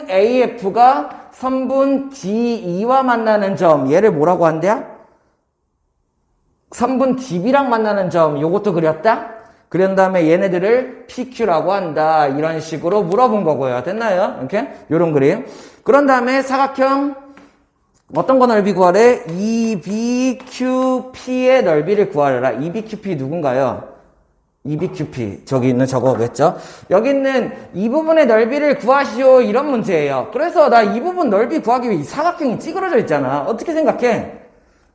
Speaker 1: AF가 선분 DE와 만나는 점. 얘를 뭐라고 한대요? 선분 DB랑 만나는 점. 요것도 그렸다? 그런 다음에 얘네들을 PQ라고 한다. 이런 식으로 물어본 거고요. 됐나요? 이렇게? 요런 그림. 그런 다음에 사각형 어떤 거 넓이 구하래? EBQP의 넓이를 구하라. EBQP 누군가요? EBQP. 저기 있는 저거겠죠? 여기 있는 이 부분의 넓이를 구하시오. 이런 문제예요. 그래서 나 이 부분 넓이 구하기 위해 이 사각형이 찌그러져 있잖아. 어떻게 생각해?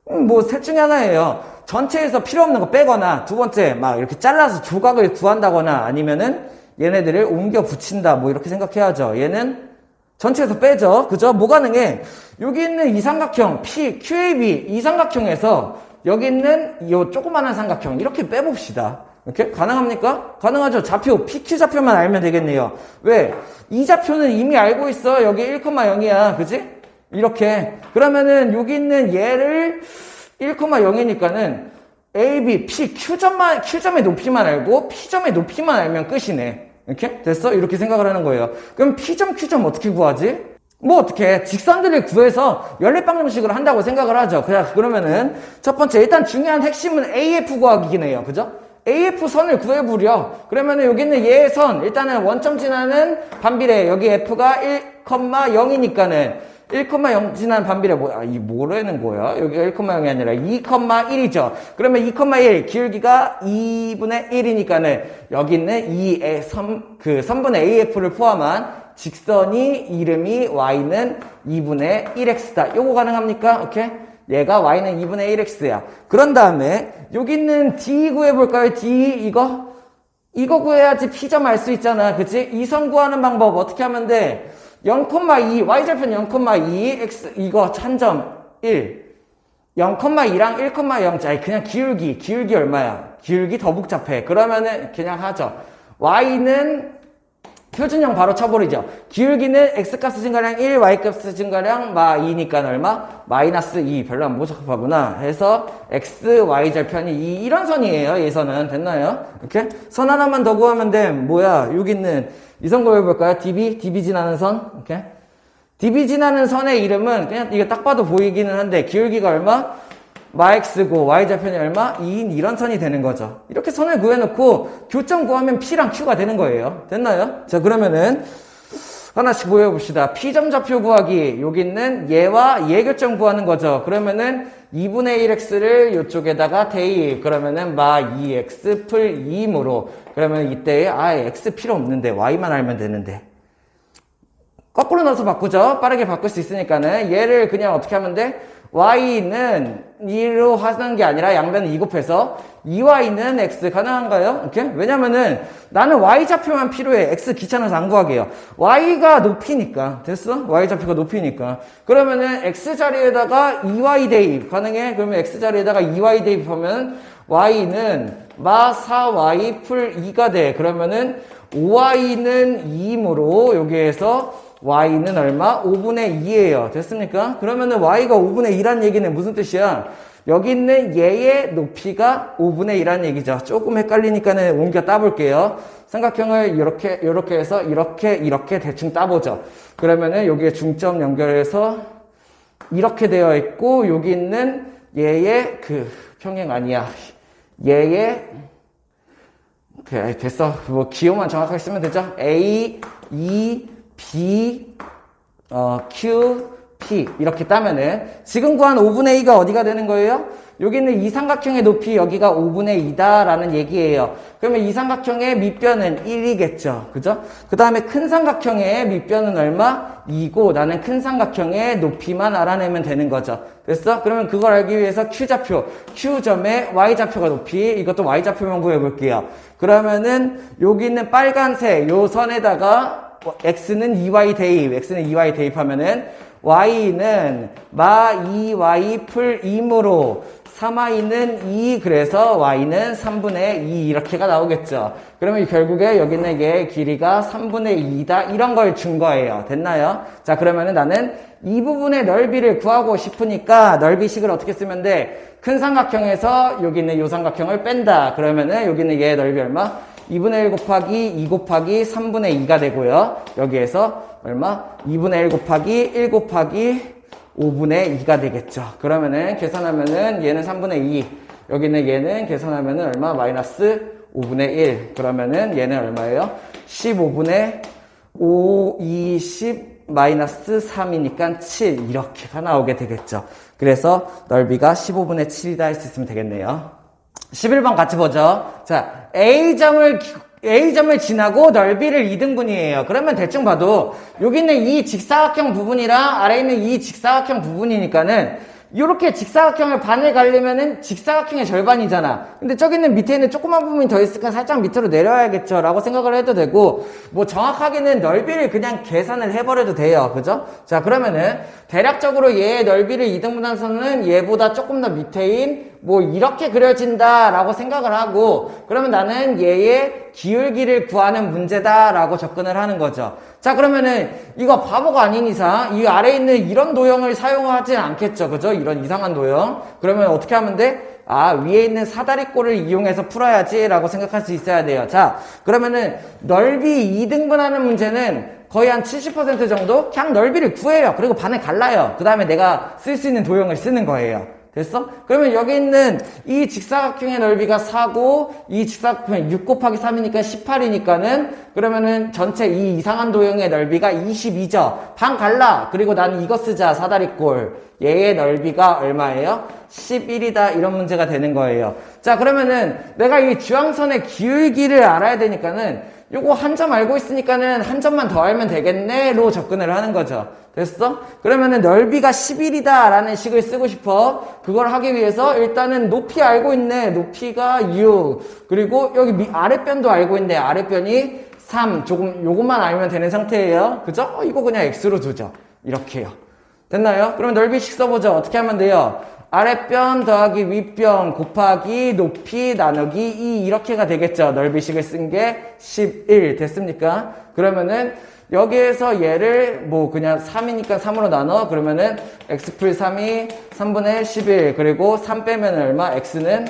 Speaker 1: 뭐 셋 중에 하나예요. 전체에서 필요 없는 거 빼거나, 두 번째 막 이렇게 잘라서 조각을 구한다거나, 아니면은 얘네들을 옮겨 붙인다. 뭐 이렇게 생각해야죠. 얘는 전체에서 빼죠. 그죠? 뭐 가능해? 여기 있는 이 삼각형, QAB, 이 삼각형에서 여기 있는 이 조그만한 삼각형, 이렇게 빼봅시다. 이렇게? 가능합니까? 가능하죠. 좌표, PQ 좌표만 알면 되겠네요. 왜? 이 좌표는 이미 알고 있어. 여기 1,0이야. 그지? 이렇게. 그러면은 여기 있는 얘를 1,0이니까는 AB, P, Q점의 높이만 알고 P점의 높이만 알면 끝이네. 이렇게? 됐어? 이렇게 생각을 하는 거예요. 그럼 P점, Q점 어떻게 구하지? 뭐 어떻게 직선들을 구해서 연립방정식으로 한다고 생각을 하죠. 그러면은 첫 번째 일단 중요한 핵심은 AF 구하기긴 해요. 그죠? AF 선을 구해보려. 그러면은 여기 있는 얘의 선 일단은 원점 지나는 반비례. 여기 F가 1,0이니까는 1,0 지난 반비례 뭐라는 거야? 여기가 1,0이 아니라 2,1이죠. 그러면 2,1 기울기가 2분의 1이니까는 여기 있는 선분의 AF를 포함한 직선이 이름이 Y는 2분의 1X다. 요거 가능합니까? 오케이? 얘가 Y는 2분의 1X야. 그런 다음에 여기 있는 D 구해볼까요? D 이거 구해야지 P점 알 수 있잖아. 그치? 이 선 구하는 방법 어떻게 하면 돼? 0,2 Y절편 0,2 X 이거 1,1 0,2랑 1,0 자 그냥 기울기 얼마야? 기울기 더 복잡해. 그러면은 그냥 하죠. Y는 표준형 바로 쳐버리죠. 기울기는 X값 증가량 1, Y값 증가량 마2니까 얼마? 마이너스 2. 별로 안 복잡하구나. 해서 X, Y절편이 2. 이런 선이에요. 이 선은. 됐나요? 이렇게? 선 하나만 더 구하면 돼. 뭐야? 여기 있는 이 선 구해볼까요? DB 지나는 선. 이렇게? DB 지나는 선의 이름은 그냥 이게 딱 봐도 보이기는 한데 기울기가 얼마? 마X고 Y좌편이 얼마? 2인 이런 선이 되는 거죠. 이렇게 선을 구해놓고 교점 구하면 P랑 Q가 되는 거예요. 됐나요? 자 그러면은 하나씩 보여봅시다. P점 좌표 구하기. 여기 있는 얘와 얘 교점 구하는 거죠. 그러면은 2분의 1x를 이쪽에다가 대입. 그러면은 마 2x 풀 2이므로. 그러면 이때 x 필요 없는데 y만 알면 되는데. 거꾸로 넣어서 바꾸죠. 빠르게 바꿀 수 있으니까는. 얘를 그냥 어떻게 하면 돼? y는 2로 하는 게 아니라 양변을 2 곱해서 2y는 x 가능한가요? 이렇게? 왜냐면은 나는 y좌표만 필요해. x 귀찮아서 안 구하게요. y가 높이니까. 됐어? y좌표가 높이니까. 그러면은 x 자리에다가 2y 대입 가능해? 그러면 x 자리에다가 2y 대입하면 y는 마 4y 풀 2가 돼. 그러면은 5y는 2이므로 여기에서 y는 얼마? 5분의 2예요. 됐습니까? 그러면은 y가 5분의 2란 얘기는 무슨 뜻이야? 여기 있는 얘의 높이가 5분의 2란 얘기죠. 조금 헷갈리니까는 옮겨 따볼게요. 삼각형을 이렇게 해서 이렇게 대충 따보죠. 그러면은 여기에 중점 연결해서 이렇게 되어 있고 여기 있는 얘의 평행 아니야. 얘의 됐어. 뭐 기호만 정확하게 쓰면 되죠. A, E, B, Q, P 이렇게 따면은 지금 구한 5분의 2가 어디가 되는 거예요? 여기 있는 이 삼각형의 높이 여기가 5분의 2다 라는 얘기예요. 그러면 이 삼각형의 밑변은 1이겠죠. 그죠? 그 다음에 큰 삼각형의 밑변은 얼마? 2고 나는 큰 삼각형의 높이만 알아내면 되는 거죠. 됐어? 그러면 그걸 알기 위해서 Q좌표, Q점의 Y좌표가 높이 이것도 Y좌표만 구해볼게요. 그러면은 여기 있는 빨간색 요 선에다가 x는 2y 대입, x는 2y 대입하면은 y는 마 2y 풀 2이므로 3y는 2, 그래서 y는 3분의 2 이렇게가 나오겠죠. 그러면 결국에 여기 있는 얘의 길이가 3분의 2다 이런 걸 준 거예요. 됐나요? 자, 그러면은 나는 이 부분의 넓이를 구하고 싶으니까 넓이식을 어떻게 쓰면 돼? 큰 삼각형에서 여기 있는 이 삼각형을 뺀다. 그러면은 여기 있는 얘의 넓이 얼마? 2분의 1 곱하기 2 곱하기 3분의 2가 되고요. 여기에서 얼마? 2분의 1 곱하기 1 곱하기 5분의 2가 되겠죠. 그러면은 계산하면은 얘는 3분의 2. 여기는 얘는 계산하면은 얼마? 마이너스 5분의 1. 그러면은 얘는 얼마예요? 15분의 5, 20, 마이너스 3이니까 7. 이렇게가 나오게 되겠죠. 그래서 넓이가 15분의 7이다 할 수 있으면 되겠네요. 11번 같이 보죠. 자, A점을 지나고 넓이를 2등분이에요. 그러면 대충 봐도 여기 있는 이 직사각형 부분이랑 아래에 있는 이 직사각형 부분이니까는 이렇게 직사각형을 반을 가려면은 직사각형의 절반이잖아. 근데 저기 있는 밑에 있는 조그만 부분이 더 있으니까 살짝 밑으로 내려와야겠죠 라고 생각을 해도 되고, 뭐 정확하게는 넓이를 그냥 계산을 해버려도 돼요. 그죠? 자, 그러면은 대략적으로 얘의 넓이를 2등분한 선은 얘보다 조금 더 밑에인 뭐 이렇게 그려진다 라고 생각을 하고, 그러면 나는 얘의 기울기를 구하는 문제다 라고 접근을 하는 거죠. 자, 그러면은 이거 바보가 아닌 이상 이 아래에 있는 이런 도형을 사용하진 않겠죠. 그죠? 이런 이상한 도형. 그러면 어떻게 하면 돼? 위에 있는 사다리꼴을 이용해서 풀어야지 라고 생각할 수 있어야 돼요. 자, 그러면은 넓이 2등분하는 문제는 거의 한 70% 정도 그냥 넓이를 구해요. 그리고 반을 갈라요. 그 다음에 내가 쓸 수 있는 도형을 쓰는 거예요. 됐어? 그러면 여기 있는 이 직사각형의 넓이가 4고 이 직사각형이 6 곱하기 3이니까 18이니까는 그러면은 전체 이 이상한 도형의 넓이가 22죠. 반 갈라. 그리고 나는 이거 쓰자. 사다리꼴. 얘의 넓이가 얼마예요? 11이다. 이런 문제가 되는 거예요. 자, 그러면은 내가 이 주황선의 기울기를 알아야 되니까는 요거 한 점 알고 있으니까는 한 점만 더 알면 되겠네로 접근을 하는 거죠. 됐어? 그러면은 넓이가 11이다 라는 식을 쓰고 싶어. 그걸 하기 위해서 일단은 높이 알고 있네. 높이가 6. 그리고 여기 아랫변도 알고 있네. 아랫변이 3. 조금 요것만 알면 되는 상태예요. 그죠? 이거 그냥 x로 두죠. 이렇게요. 됐나요? 그럼 넓이식 써보죠. 어떻게 하면 돼요? 아랫변 더하기 윗변 곱하기 높이 나누기 2 이렇게가 되겠죠. 넓이식을 쓴 게 11 됐습니까? 그러면은 여기에서 얘를 뭐 그냥 3이니까 3으로 나눠. 그러면은 x 풀 3이 3분의 11 그리고 3 빼면 얼마? x는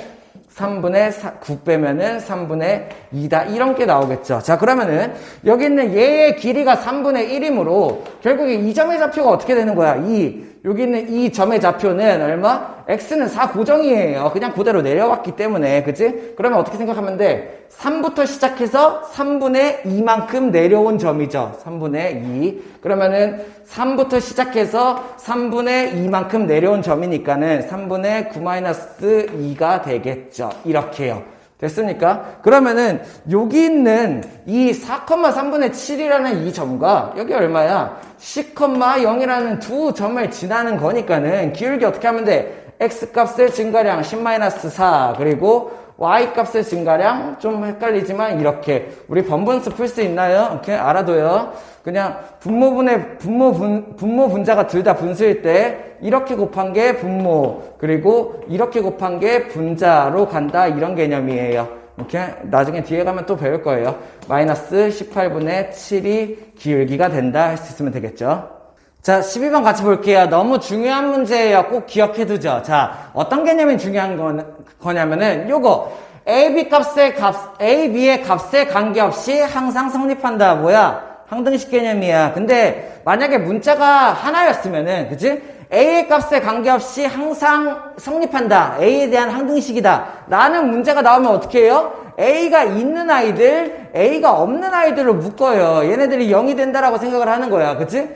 Speaker 1: 3분의 9 빼면은 3분의 2다. 이런 게 나오겠죠. 자, 그러면은 여기 있는 얘의 길이가 3분의 1이므로 결국에 이 점의 좌표가 어떻게 되는 거야? 2. 여기 있는 이 점의 좌표는 얼마? x는 4 고정이에요. 그냥 그대로 내려왔기 때문에, 그치? 그러면 어떻게 생각하면 돼? 3부터 시작해서 3분의 2만큼 내려온 점이죠. 3분의 2. 그러면은 3부터 시작해서 3분의 2만큼 내려온 점이니까는 3분의 9-2가 되겠죠. 이렇게요. 됐습니까? 그러면은 여기 있는 이 4,3분의 7이라는 이 점과 여기 얼마야? 10,0이라는 두 점을 지나는 거니까는 기울기 어떻게 하면 돼? x 값의 증가량 10-4 그리고 y 값의 증가량 좀 헷갈리지만 이렇게 우리 번분수 풀 수 있나요? 이렇게 알아둬요. 그냥 분모 분자가 둘 다 분수일 때 이렇게 곱한 게 분모 그리고 이렇게 곱한 게 분자로 간다 이런 개념이에요. 이렇게 나중에 뒤에 가면 또 배울 거예요. 마이너스 18분의 7이 기울기가 된다 할 수 있으면 되겠죠. 자, 12번 같이 볼게요. 너무 중요한 문제예요. 꼭 기억해두죠. 자, 어떤 개념이 중요한 거냐면은 요거 AB의 값에 관계없이 항상 성립한다. 뭐야? 항등식 개념이야. 근데 만약에 문자가 하나였으면은 그치? A의 값에 관계없이 항상 성립한다. A에 대한 항등식이다. 라는 문제가 나오면 어떻게 해요? A가 있는 아이들, A가 없는 아이들로 묶어요. 얘네들이 0이 된다라고 생각을 하는 거야. 그치?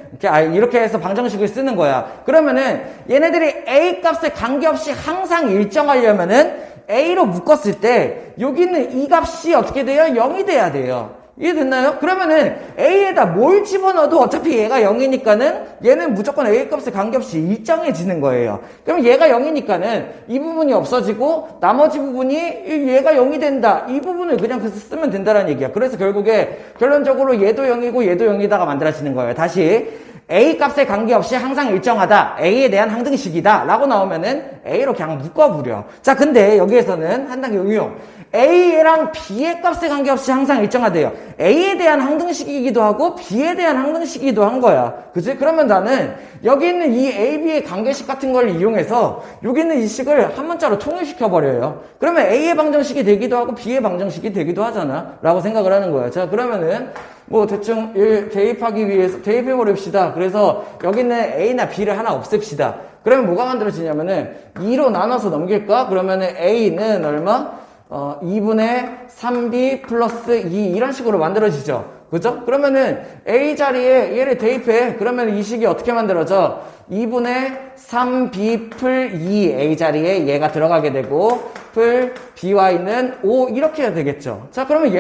Speaker 1: 이렇게 해서 방정식을 쓰는 거야. 그러면은 얘네들이 A 값에 관계없이 항상 일정하려면은 A로 묶었을 때 여기 있는 이 값이 어떻게 돼요? 0이 돼야 돼요. 이해됐나요? 그러면은 A에다 뭘 집어넣어도 어차피 얘가 0이니까는 얘는 무조건 A 값에 관계없이 일정해지는 거예요. 그럼 얘가 0이니까는 이 부분이 없어지고 나머지 부분이 얘가 0이 된다. 이 부분을 그냥 그래서 쓰면 된다는 얘기야. 그래서 결국에 결론적으로 얘도 0이고 얘도 0이다가 만들어지는 거예요. 다시 A 값에 관계없이 항상 일정하다. A에 대한 항등식이다. 라고 나오면은 A로 그냥 묶어버려. 자, 근데 여기에서는 한 단계 응용. A랑 B의 값에 관계없이 항상 일정하대요. A에 대한 항등식이기도 하고 B에 대한 항등식이기도 한 거야. 그치? 그러면 나는 여기 있는 이 A, B의 관계식 같은 걸 이용해서 여기 있는 이 식을 한 문자로 통일시켜버려요. 그러면 A의 방정식이 되기도 하고 B의 방정식이 되기도 하잖아. 라고 생각을 하는 거야. 자, 그러면은 뭐 대충 대입하기 위해서 대입해버립시다. 그래서 여기 있는 A나 B를 하나 없앱시다. 그러면 뭐가 만들어지냐면은 2로 나눠서 넘길까? 그러면은 A는 얼마? 2분의 3B 플러스 2 이런 식으로 만들어지죠. 그죠? 그러면은 A 자리에 얘를 대입해. 그러면 이 식이 어떻게 만들어져? 2분의 3B 풀 2 A 자리에 얘가 들어가게 되고 풀 BY는 5 이렇게 해야 되겠죠. 자, 그러면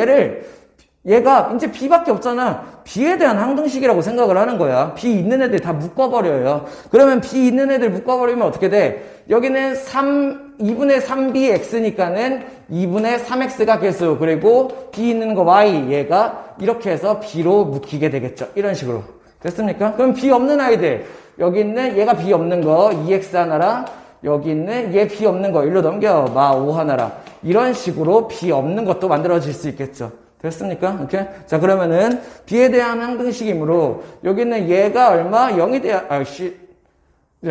Speaker 1: 얘가 이제 B밖에 없잖아. B에 대한 항등식이라고 생각을 하는 거야. B 있는 애들 다 묶어버려요. 그러면 B 있는 애들 묶어버리면 어떻게 돼? 여기는 2분의 3bx니까는 2분의 3x가 개수. 그리고 B 있는 거 y 얘가 이렇게 해서 B로 묶이게 되겠죠. 이런 식으로. 됐습니까? 그럼 B 없는 아이들. 여기 있는 얘가 B 없는 거 2x 하나랑 여기 있는 얘 B 없는 거 일로 넘겨. 5 하나랑. 이런 식으로 B 없는 것도 만들어질 수 있겠죠. 됐습니까? 오케이? 자, 그러면은 B에 대한 항등식이므로 여기는 얘가 얼마? 0이 돼야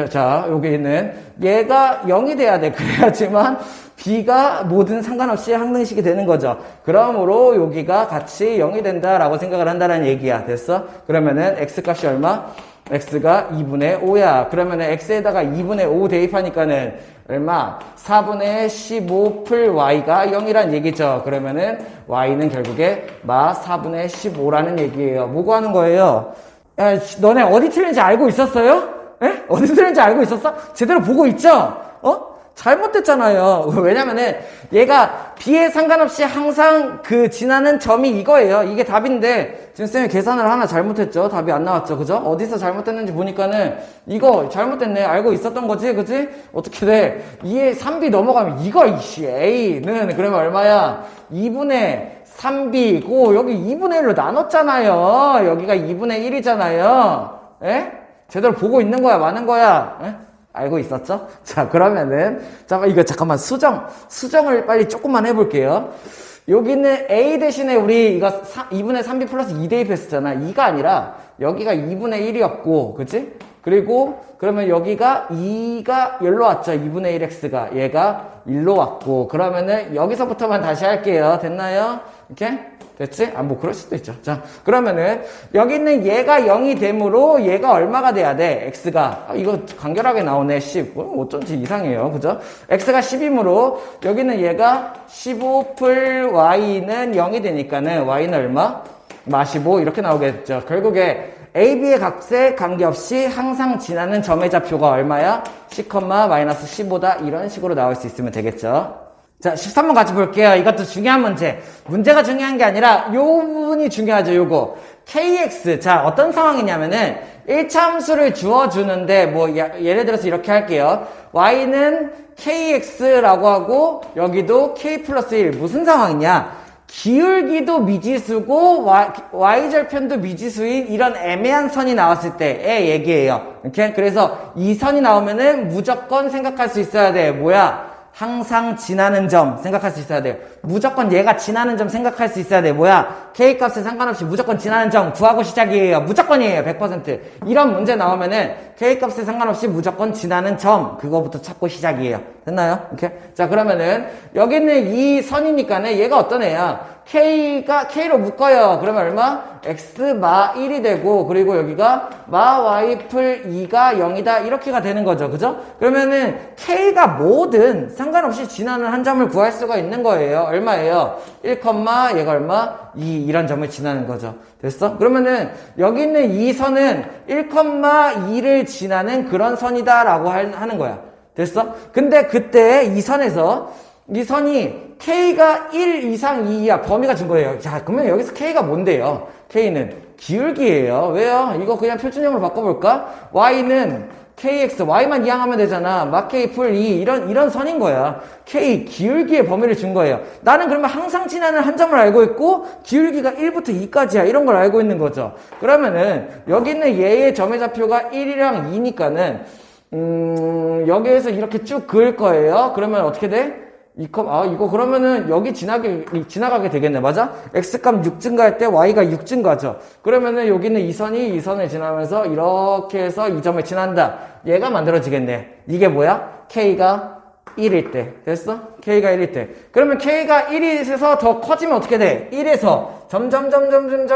Speaker 1: 자, 여기 있는 얘가 0이 돼야 돼. 그래야지만 B가 뭐든 상관없이 항등식이 되는 거죠. 그러므로 여기가 같이 0이 된다라고 생각을 한다는 얘기야. 됐어? 그러면은 X 값이 얼마? X가 2분의 5야. 그러면은 X에다가 2분의 5 대입하니까는 얼마? 4분의 15 풀 Y가 0이란 얘기죠. 그러면은 Y는 결국에 4분의 15라는 얘기예요. 뭐 구하는 거예요? 야, 너네 어디 틀린지 알고 있었어요? 에? 어디 틀린지 알고 있었어? 제대로 보고 있죠? 잘못됐잖아요. 왜냐면은 얘가 B에 상관없이 항상 지나는 점이 이거예요. 이게 답인데 지금 쌤이 계산을 하나 잘못했죠. 답이 안 나왔죠. 그죠? 어디서 잘못됐는지 보니까는 이거 잘못됐네. 알고 있었던 거지. 그지? 어떻게 돼? 2에 3B 넘어가면 이거 A는 그러면 얼마야? 2분의 3B고 여기 2분의 1로 나눴잖아요. 여기가 2분의 1이잖아요. 에? 제대로 보고 있는 거야, 많은 거야. 에? 알고 있었죠? 자, 그러면은, 이거 잠깐만, 수정을 빨리 조금만 해볼게요. 여기는 A 대신에 우리 이거 2분의 3B 플러스 2 대입했었잖아. 2가 아니라, 여기가 2분의 1이었고, 그치? 그리고, 그러면 여기가 2가 1로 왔죠. 2분의 1x가. 얘가 1로 왔고. 그러면은, 여기서부터만 다시 할게요. 됐나요? 이렇게? 됐지? 뭐 그럴 수도 있죠. 자, 그러면은 여기 있는 얘가 0이 되므로 얘가 얼마가 돼야 돼? x가 이거 간결하게 나오네. 10. 어쩐지 이상해요. 그죠? x가 10이므로 여기는 얘가 15 풀 y는 0이 되니까는 y는 얼마? -15 이렇게 나오겠죠. 결국에 a, b의 값에 관계없이 항상 지나는 점의 좌표가 얼마야? c, -15다. 이런 식으로 나올 수 있으면 되겠죠. 자, 13번 같이 볼게요. 이것도 중요한 문제. 문제가 중요한 게 아니라 요 부분이 중요하죠, 요거. kx. 자, 어떤 상황이냐면은 1차 함수를 주어주는데 뭐 예를 들어서 이렇게 할게요. y는 kx라고 하고 여기도 k 플러스 1. 무슨 상황이냐? 기울기도 미지수고 y절편도 미지수인 이런 애매한 선이 나왔을 때의 얘기예요. 이렇게? 그래서 이 선이 나오면은 무조건 생각할 수 있어야 돼. 뭐야? 항상 지나는 점 생각할 수 있어야 돼요. 무조건 얘가 지나는 점 생각할 수 있어야 돼. 뭐야? K값에 상관없이 무조건 지나는 점 구하고 시작이에요. 무조건이에요. 100%. 이런 문제 나오면은 K값에 상관없이 무조건 지나는 점 그거부터 찾고 시작이에요. 됐나요? 이렇게? 자, 그러면은 여기는 이 선이니까는 얘가 어떤 애야? K로 묶어요. 그러면 얼마? X 마 1이 되고, 그리고 여기가 마 Y 풀 2가 0이다. 이렇게가 되는 거죠. 그죠? 그러면은 K가 뭐든 상관없이 지나는 한 점을 구할 수가 있는 거예요. 얼마예요? 1, 얘가 얼마? 2 이런 점을 지나는 거죠. 됐어? 그러면은 여기 있는 이 선은 1, 2를 지나는 그런 선이다 라고 하는 거야. 됐어? 근데 그때 이 선이 K가 1 이상 2 이하 범위가 준 거예요. 자, 그러면 여기서 K가 뭔데요? K는 기울기예요. 왜요? 이거 그냥 표준형으로 바꿔볼까? Y는 KX, Y만 이항하면 되잖아. 막 K 풀 2 이런 선인 거야. K 기울기의 범위를 준 거예요. 나는 그러면 항상 지나는 한 점을 알고 있고 기울기가 1부터 2까지야. 이런 걸 알고 있는 거죠. 그러면은 여기 있는 얘의 점의 좌표가 1이랑 2니까는 여기에서 이렇게 쭉 그을 거예요. 그러면 어떻게 돼? 이거 그러면은 여기 지나가게 되겠네. 맞아? x값 6 증가할 때 y가 6 증가죠. 그러면은 여기는 이 선을 지나면서 이렇게 해서 이 점을 지난다. 얘가 만들어지겠네. 이게 뭐야? k가 1일 때. 됐어? k가 1일 때. 그러면 k가 1에서 더 커지면 어떻게 돼? 1에서 점점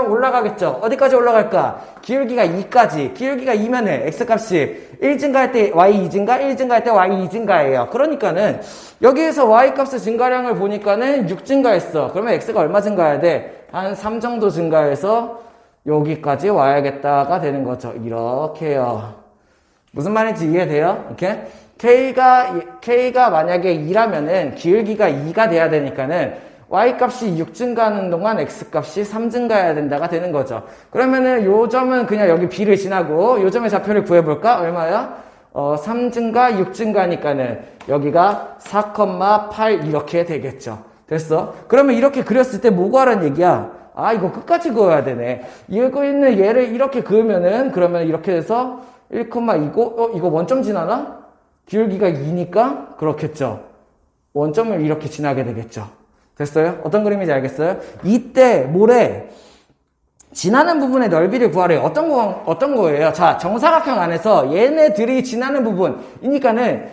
Speaker 1: 올라가겠죠. 어디까지 올라갈까? 기울기가 2까지. 기울기가 2면은 x값이 1 증가할 때 y 2 증가, 1 증가할 때 y 2 증가예요. 그러니까는 여기에서 y값의 증가량을 보니까는 6 증가했어. 그러면 x가 얼마 증가해야 돼? 한 3 정도 증가해서 여기까지 와야겠다가 되는 거죠. 이렇게요. 무슨 말인지 이해돼요? 이렇게? K가 만약에 2라면은 기울기가 2가 돼야 되니까는 Y값이 6 증가하는 동안 X값이 3 증가해야 된다가 되는 거죠. 그러면은 요 점은 그냥 여기 B를 지나고 요 점의 좌표를 구해볼까? 얼마야? 3 증가, 6 증가니까는 여기가 4,8 이렇게 되겠죠. 됐어? 그러면 이렇게 그렸을 때 뭐 구하라는 얘기야? 이거 끝까지 그어야 되네. 이거 있는 얘를 이렇게 그으면은 그러면 이렇게 돼서 1,2고 이거 원점 지나나? 기울기가 2니까 그렇겠죠. 원점을 이렇게 지나게 되겠죠. 됐어요? 어떤 그림인지 알겠어요? 이때 모레 지나는 부분의 넓이를 구하래요. 어떤 거예요? 자, 정사각형 안에서 얘네들이 지나는 부분이니까는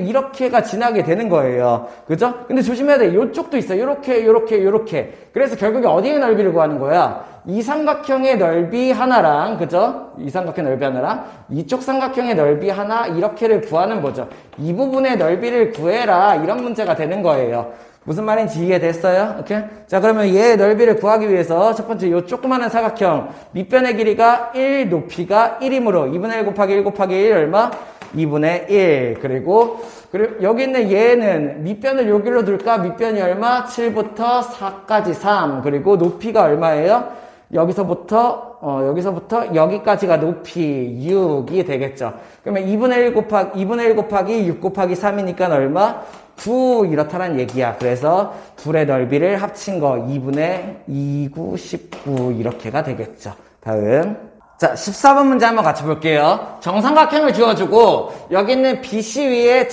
Speaker 1: 이렇게가 지나게 되는 거예요. 그죠? 근데 조심해야 돼. 요쪽도 있어. 요렇게. 그래서 결국에 어디의 넓이를 구하는 거야? 이 삼각형의 넓이 하나랑, 그죠? 이 삼각형 넓이 하나랑 이쪽 삼각형의 넓이 하나 이렇게를 구하는 거죠. 이 부분의 넓이를 구해라. 이런 문제가 되는 거예요. 무슨 말인지 이해됐어요? 오케이? 자, 그러면 얘의 넓이를 구하기 위해서 첫 번째 요 조그마한 사각형 밑변의 길이가 1, 높이가 1이므로 2분의 1 곱하기 1 곱하기 1 얼마? 2분의 1. 그리고 여기 있는 얘는 밑변을 여기로 둘까? 밑변이 얼마? 7부터 4까지 3. 그리고 높이가 얼마예요? 여기서부터 여기까지가 높이 6이 되겠죠. 그러면 2분의 1 곱하기 6 곱하기 3이니까 얼마? 9 이렇다는 얘기야. 그래서 둘의 넓이를 합친 거 2분의 2, 9, 19 이렇게가 되겠죠. 다음. 자, 14번 문제 한번 같이 볼게요. 정삼각형을 주어주고 여기 있는 BC 위에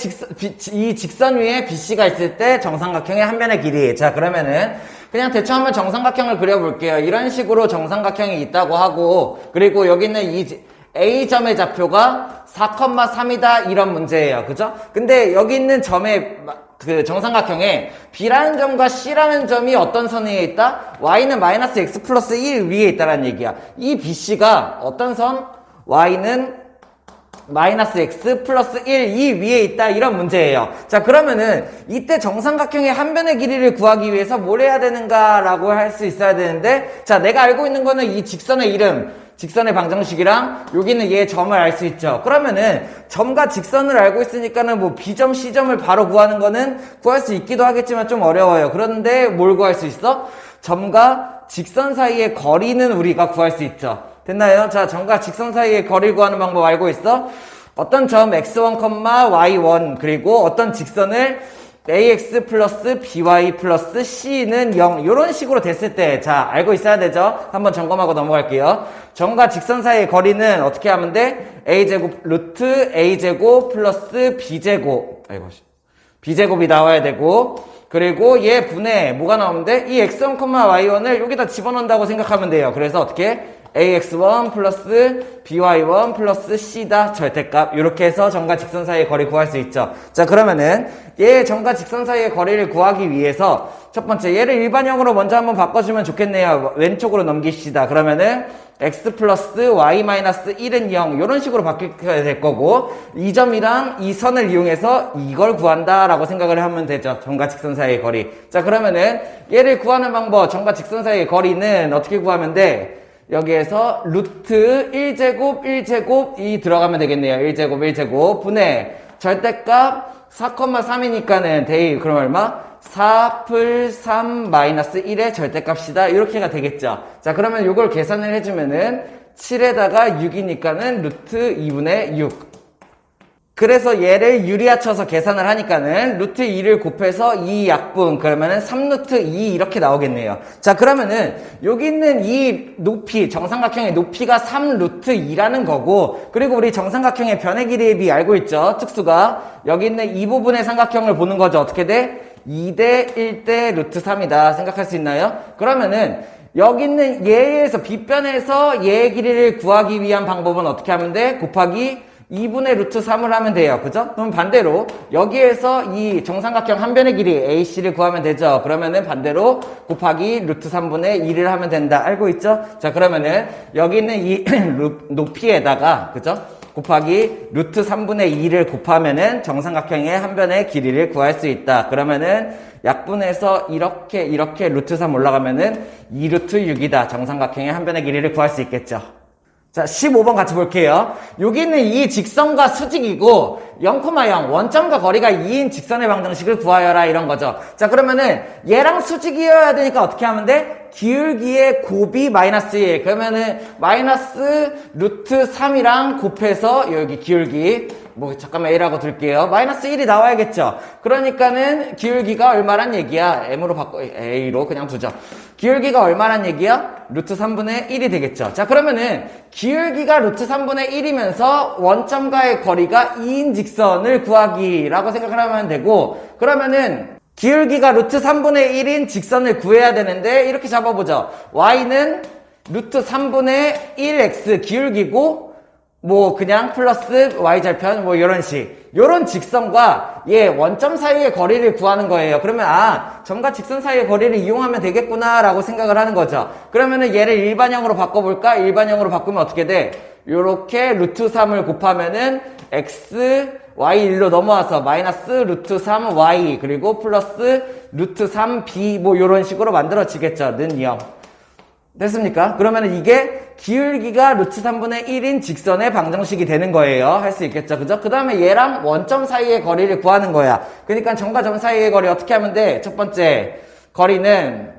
Speaker 1: 이 직선 위에 BC가 있을 때 정삼각형의 한 변의 길이. 자, 그러면은 그냥 대충 한번 정삼각형을 그려볼게요. 이런 식으로 정삼각형이 있다고 하고 그리고 여기 있는 이 A점의 좌표가 4,3이다 이런 문제예요. 그죠? 근데 여기 있는 점의 그 정삼각형에 B라는 점과 C라는 점이 어떤 선 위에 있다? Y는 마이너스 X 플러스 1 위에 있다는 얘기야. 이 BC가 어떤 선? Y는 마이너스 X 플러스 1 이 위에 있다 이런 문제예요. 자 그러면은 이때 정삼각형의 한 변의 길이를 구하기 위해서 뭘 해야 되는가 라고 할 수 있어야 되는데, 자 내가 알고 있는 거는 이 직선의 이름, 직선의 방정식이랑 여기는 얘 점을 알 수 있죠. 그러면은 점과 직선을 알고 있으니까는 뭐 B점, C점을 바로 구하는 거는 구할 수 있기도 하겠지만 좀 어려워요. 그런데 뭘 구할 수 있어? 점과 직선 사이의 거리는 우리가 구할 수 있죠. 됐나요? 자, 점과 직선 사이의 거리를 구하는 방법 알고 있어? 어떤 점 x1, y1 그리고 어떤 직선을 ax 플러스 by 플러스 c는 0 이런 식으로 됐을 때, 자 알고 있어야 되죠? 한번 점검하고 넘어갈게요. 점과 직선 사이의 거리는 어떻게 하면 돼? a제곱 루트 a제곱 플러스 b제곱, b제곱이 나와야 되고, 그리고 얘 분의 뭐가 나오면 돼? 이 x1, y1을 여기다 집어넣는다고 생각하면 돼요. 그래서 어떻게? ax1 플러스 by1 플러스 c다 절대값. 이렇게 해서 점과 직선 사이의 거리 구할 수 있죠. 자 그러면은 얘 점과 직선 사이의 거리를 구하기 위해서 첫 번째 얘를 일반형으로 먼저 한번 바꿔주면 좋겠네요. 왼쪽으로 넘기시다. 그러면은 x 플러스 y 마이너스 1은 0 이런 식으로 바뀌게 될 거고, 이 점이랑 이 선을 이용해서 이걸 구한다 라고 생각을 하면 되죠. 점과 직선 사이의 거리. 자 그러면은 얘를 구하는 방법, 점과 직선 사이의 거리는 어떻게 구하면 돼? 여기에서 루트 1제곱 1제곱이 들어가면 되겠네요. 1제곱 1제곱 분의 절대값 4,3이니까는 대입 그럼 얼마? 4 풀 3 마이너스 1의 절대값이다. 이렇게가 되겠죠. 자 그러면 이걸 계산을 해주면은 7에다가 6이니까는 루트 2분의 6. 그래서 얘를 유리화쳐서 계산을 하니까는 루트 2를 곱해서 2 약분, 그러면은 3루트 2 이렇게 나오겠네요. 자 그러면은 여기 있는 이 높이, 정삼각형의 높이가 3루트 2라는 거고, 그리고 우리 정삼각형의 변의 길이의 비 알고 있죠? 특수가 여기 있는 이 부분의 삼각형을 보는 거죠. 어떻게 돼? 2대 1대 루트 3이다 생각할 수 있나요? 그러면은 여기 있는 얘에서 빗변에서 얘의 길이를 구하기 위한 방법은 어떻게 하면 돼? 곱하기 2분의 루트 3을 하면 돼요. 그죠? 그럼 반대로 여기에서 이 정삼각형 한 변의 길이 AC를 구하면 되죠. 그러면은 반대로 곱하기 루트 3분의 2를 하면 된다. 알고 있죠? 자 그러면은 여기 있는 이 높이에다가 그죠? 곱하기 루트 3분의 2를 곱하면은 정삼각형의 한 변의 길이를 구할 수 있다. 그러면은 약분해서 이렇게 루트 3 올라가면은 2루트 6이다. 정삼각형의 한 변의 길이를 구할 수 있겠죠. 자 15번 같이 볼게요. 여기는 이 직선과 수직이고 0,0 원점과 거리가 2인 직선의 방정식을 구하여라 이런 거죠. 자 그러면은 얘랑 수직이어야 되니까 어떻게 하면 돼? 기울기의 곱이 마이너스 1 그러면은 마이너스 루트 3이랑 곱해서 여기 기울기 뭐 잠깐만 A라고 둘게요. 마이너스 1이 나와야겠죠. 그러니까는 기울기가 얼마란 얘기야? M으로 바꿔 A로 그냥 두죠. 기울기가 얼마란 얘기야? 루트 3분의 1이 되겠죠. 자 그러면은 기울기가 루트 3분의 1이면서 원점과의 거리가 2인 직선을 구하기라고 생각을 하면 되고, 그러면은 기울기가 루트 3분의 1인 직선을 구해야 되는데 이렇게 잡아보죠. y는 루트 3분의 1x 기울기고 뭐 그냥 플러스 y절편 뭐 이런 식, 요런 직선과 얘 원점 사이의 거리를 구하는 거예요. 그러면 점과 직선 사이의 거리를 이용하면 되겠구나 라고 생각을 하는 거죠. 그러면은 얘를 일반형으로 바꿔볼까? 일반형으로 바꾸면 어떻게 돼? 요렇게 루트 3을 곱하면은 x y1로 넘어와서 마이너스 루트 3y 그리고 플러스 루트 3b 뭐 요런 식으로 만들어지겠죠. 는 0 됐습니까? 그러면은 이게 기울기가 루트 3분의 1인 직선의 방정식이 되는 거예요. 할 수 있겠죠. 그죠? 그 다음에 얘랑 원점 사이의 거리를 구하는 거야. 그러니까 점과 점 사이의 거리 어떻게 하면 돼? 첫 번째 거리는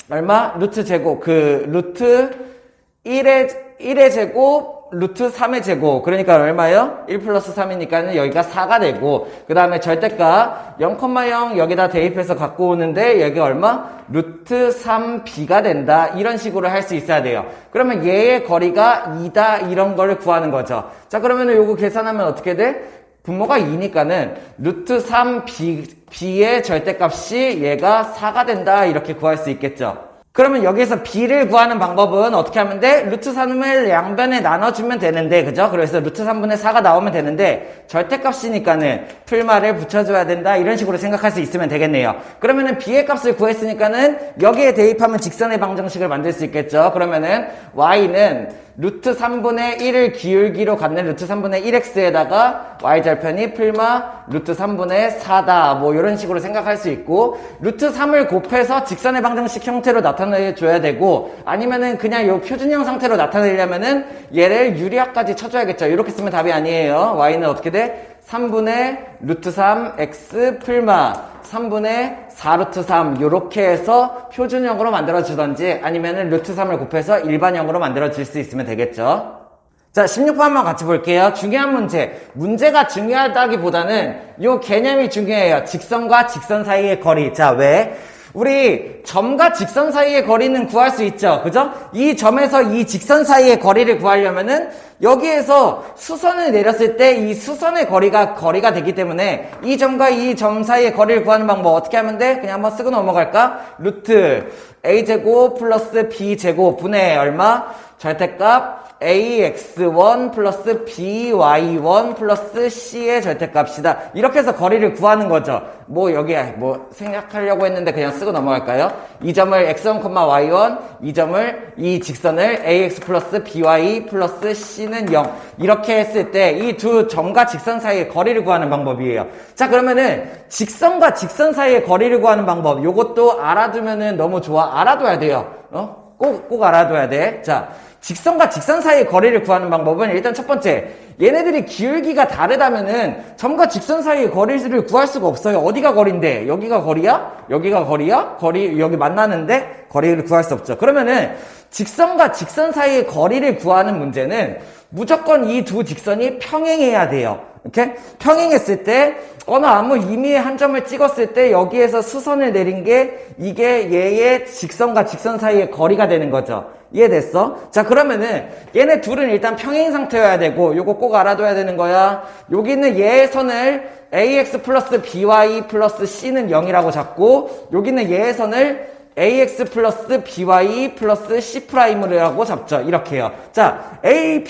Speaker 1: 얼마? 루트 제곱 루트 1의 제곱 루트 3의 제곱 그러니까 얼마예요? 1 플러스 3이니까는 여기가 4가 되고, 그 다음에 절대값 0,0 여기다 대입해서 갖고 오는데 여기 얼마? 루트 3b가 된다. 이런 식으로 할 수 있어야 돼요. 그러면 얘의 거리가 2다 이런 걸 구하는 거죠. 자 그러면은 요거 계산하면 어떻게 돼? 분모가 2니까는 루트 3b의 절대값이 얘가 4가 된다 이렇게 구할 수 있겠죠. 그러면 여기서 b를 구하는 방법은 어떻게 하면 돼? 루트 3을 양변에 나눠주면 되는데, 그죠? 그래서 루트 3분의 4가 나오면 되는데, 절대값이니까는 풀마를 붙여줘야 된다. 이런 식으로 생각할 수 있으면 되겠네요. 그러면은 b의 값을 구했으니까는 여기에 대입하면 직선의 방정식을 만들 수 있겠죠? 그러면은 y는 루트 3분의 1을 기울기로 갖는 루트 3분의 1x에다가 y절편이 풀마 루트 3분의 4다. 뭐 이런 식으로 생각할 수 있고, 루트 3을 곱해서 직선의 방정식 형태로 나타내줘야 되고, 아니면은 그냥 요 표준형 상태로 나타내려면은 얘를 유리화까지 쳐줘야겠죠. 이렇게 쓰면 답이 아니에요. y는 어떻게 돼? 3분의 루트 3 x 풀마 3분의 4 루트 3 요렇게 해서 표준형으로 만들어주던지 아니면은 루트 3을 곱해서 일반형으로 만들어줄 수 있으면 되겠죠. 자, 16번 한번 같이 볼게요. 중요한 문제. 문제가 중요하다기보다는 요 개념이 중요해요. 직선과 직선 사이의 거리. 자, 왜? 우리 점과 직선 사이의 거리는 구할 수 있죠. 그죠? 이 점에서 이 직선 사이의 거리를 구하려면은 여기에서 수선을 내렸을 때 이 수선의 거리가 되기 때문에 이 점과 이 점 사이의 거리를 구하는 방법 어떻게 하면 돼? 그냥 한번 쓰고 넘어갈까? 루트 a제곱 플러스 b제곱 분의 얼마? 절대값 ax1 플러스 by1 플러스 c의 절대값이다. 이렇게 해서 거리를 구하는 거죠. 뭐 여기에 뭐 생략하려고 했는데 그냥 쓰고 넘어갈까요? 이 점을 x1, y1, 이 직선을 ax 플러스 by 플러스 c는 0. 이렇게 했을 때 이 두 점과 직선 사이의 거리를 구하는 방법이에요. 자, 그러면은 직선과 직선 사이의 거리를 구하는 방법 요것도 알아두면은 너무 좋아. 알아둬야 돼요. 꼭 알아둬야 돼. 자, 직선과 직선 사이의 거리를 구하는 방법은 일단 첫 번째, 얘네들이 기울기가 다르다면은 점과 직선 사이의 거리를 구할 수가 없어요. 어디가 거리인데? 여기가 거리야? 여기가 거리야? 여기 만나는데 거리를 구할 수 없죠. 그러면은 직선과 직선 사이의 거리를 구하는 문제는 무조건 이 두 직선이 평행해야 돼요. 이렇게 평행했을 때 어느 아무 임의의 한 점을 찍었을 때 여기에서 수선을 내린 게 이게 얘의 직선과 직선 사이의 거리가 되는 거죠. 이해됐어? 자, 그러면은 얘네 둘은 일단 평행 상태여야 되고 요거 꼭 알아둬야 되는 거야. 여기는 얘의 선을 ax 플러스 by 플러스 c는 0이라고 잡고 여기는 얘의 선을 ax 플러스 by 플러스 c'라고 잡죠. 이렇게요. 자, a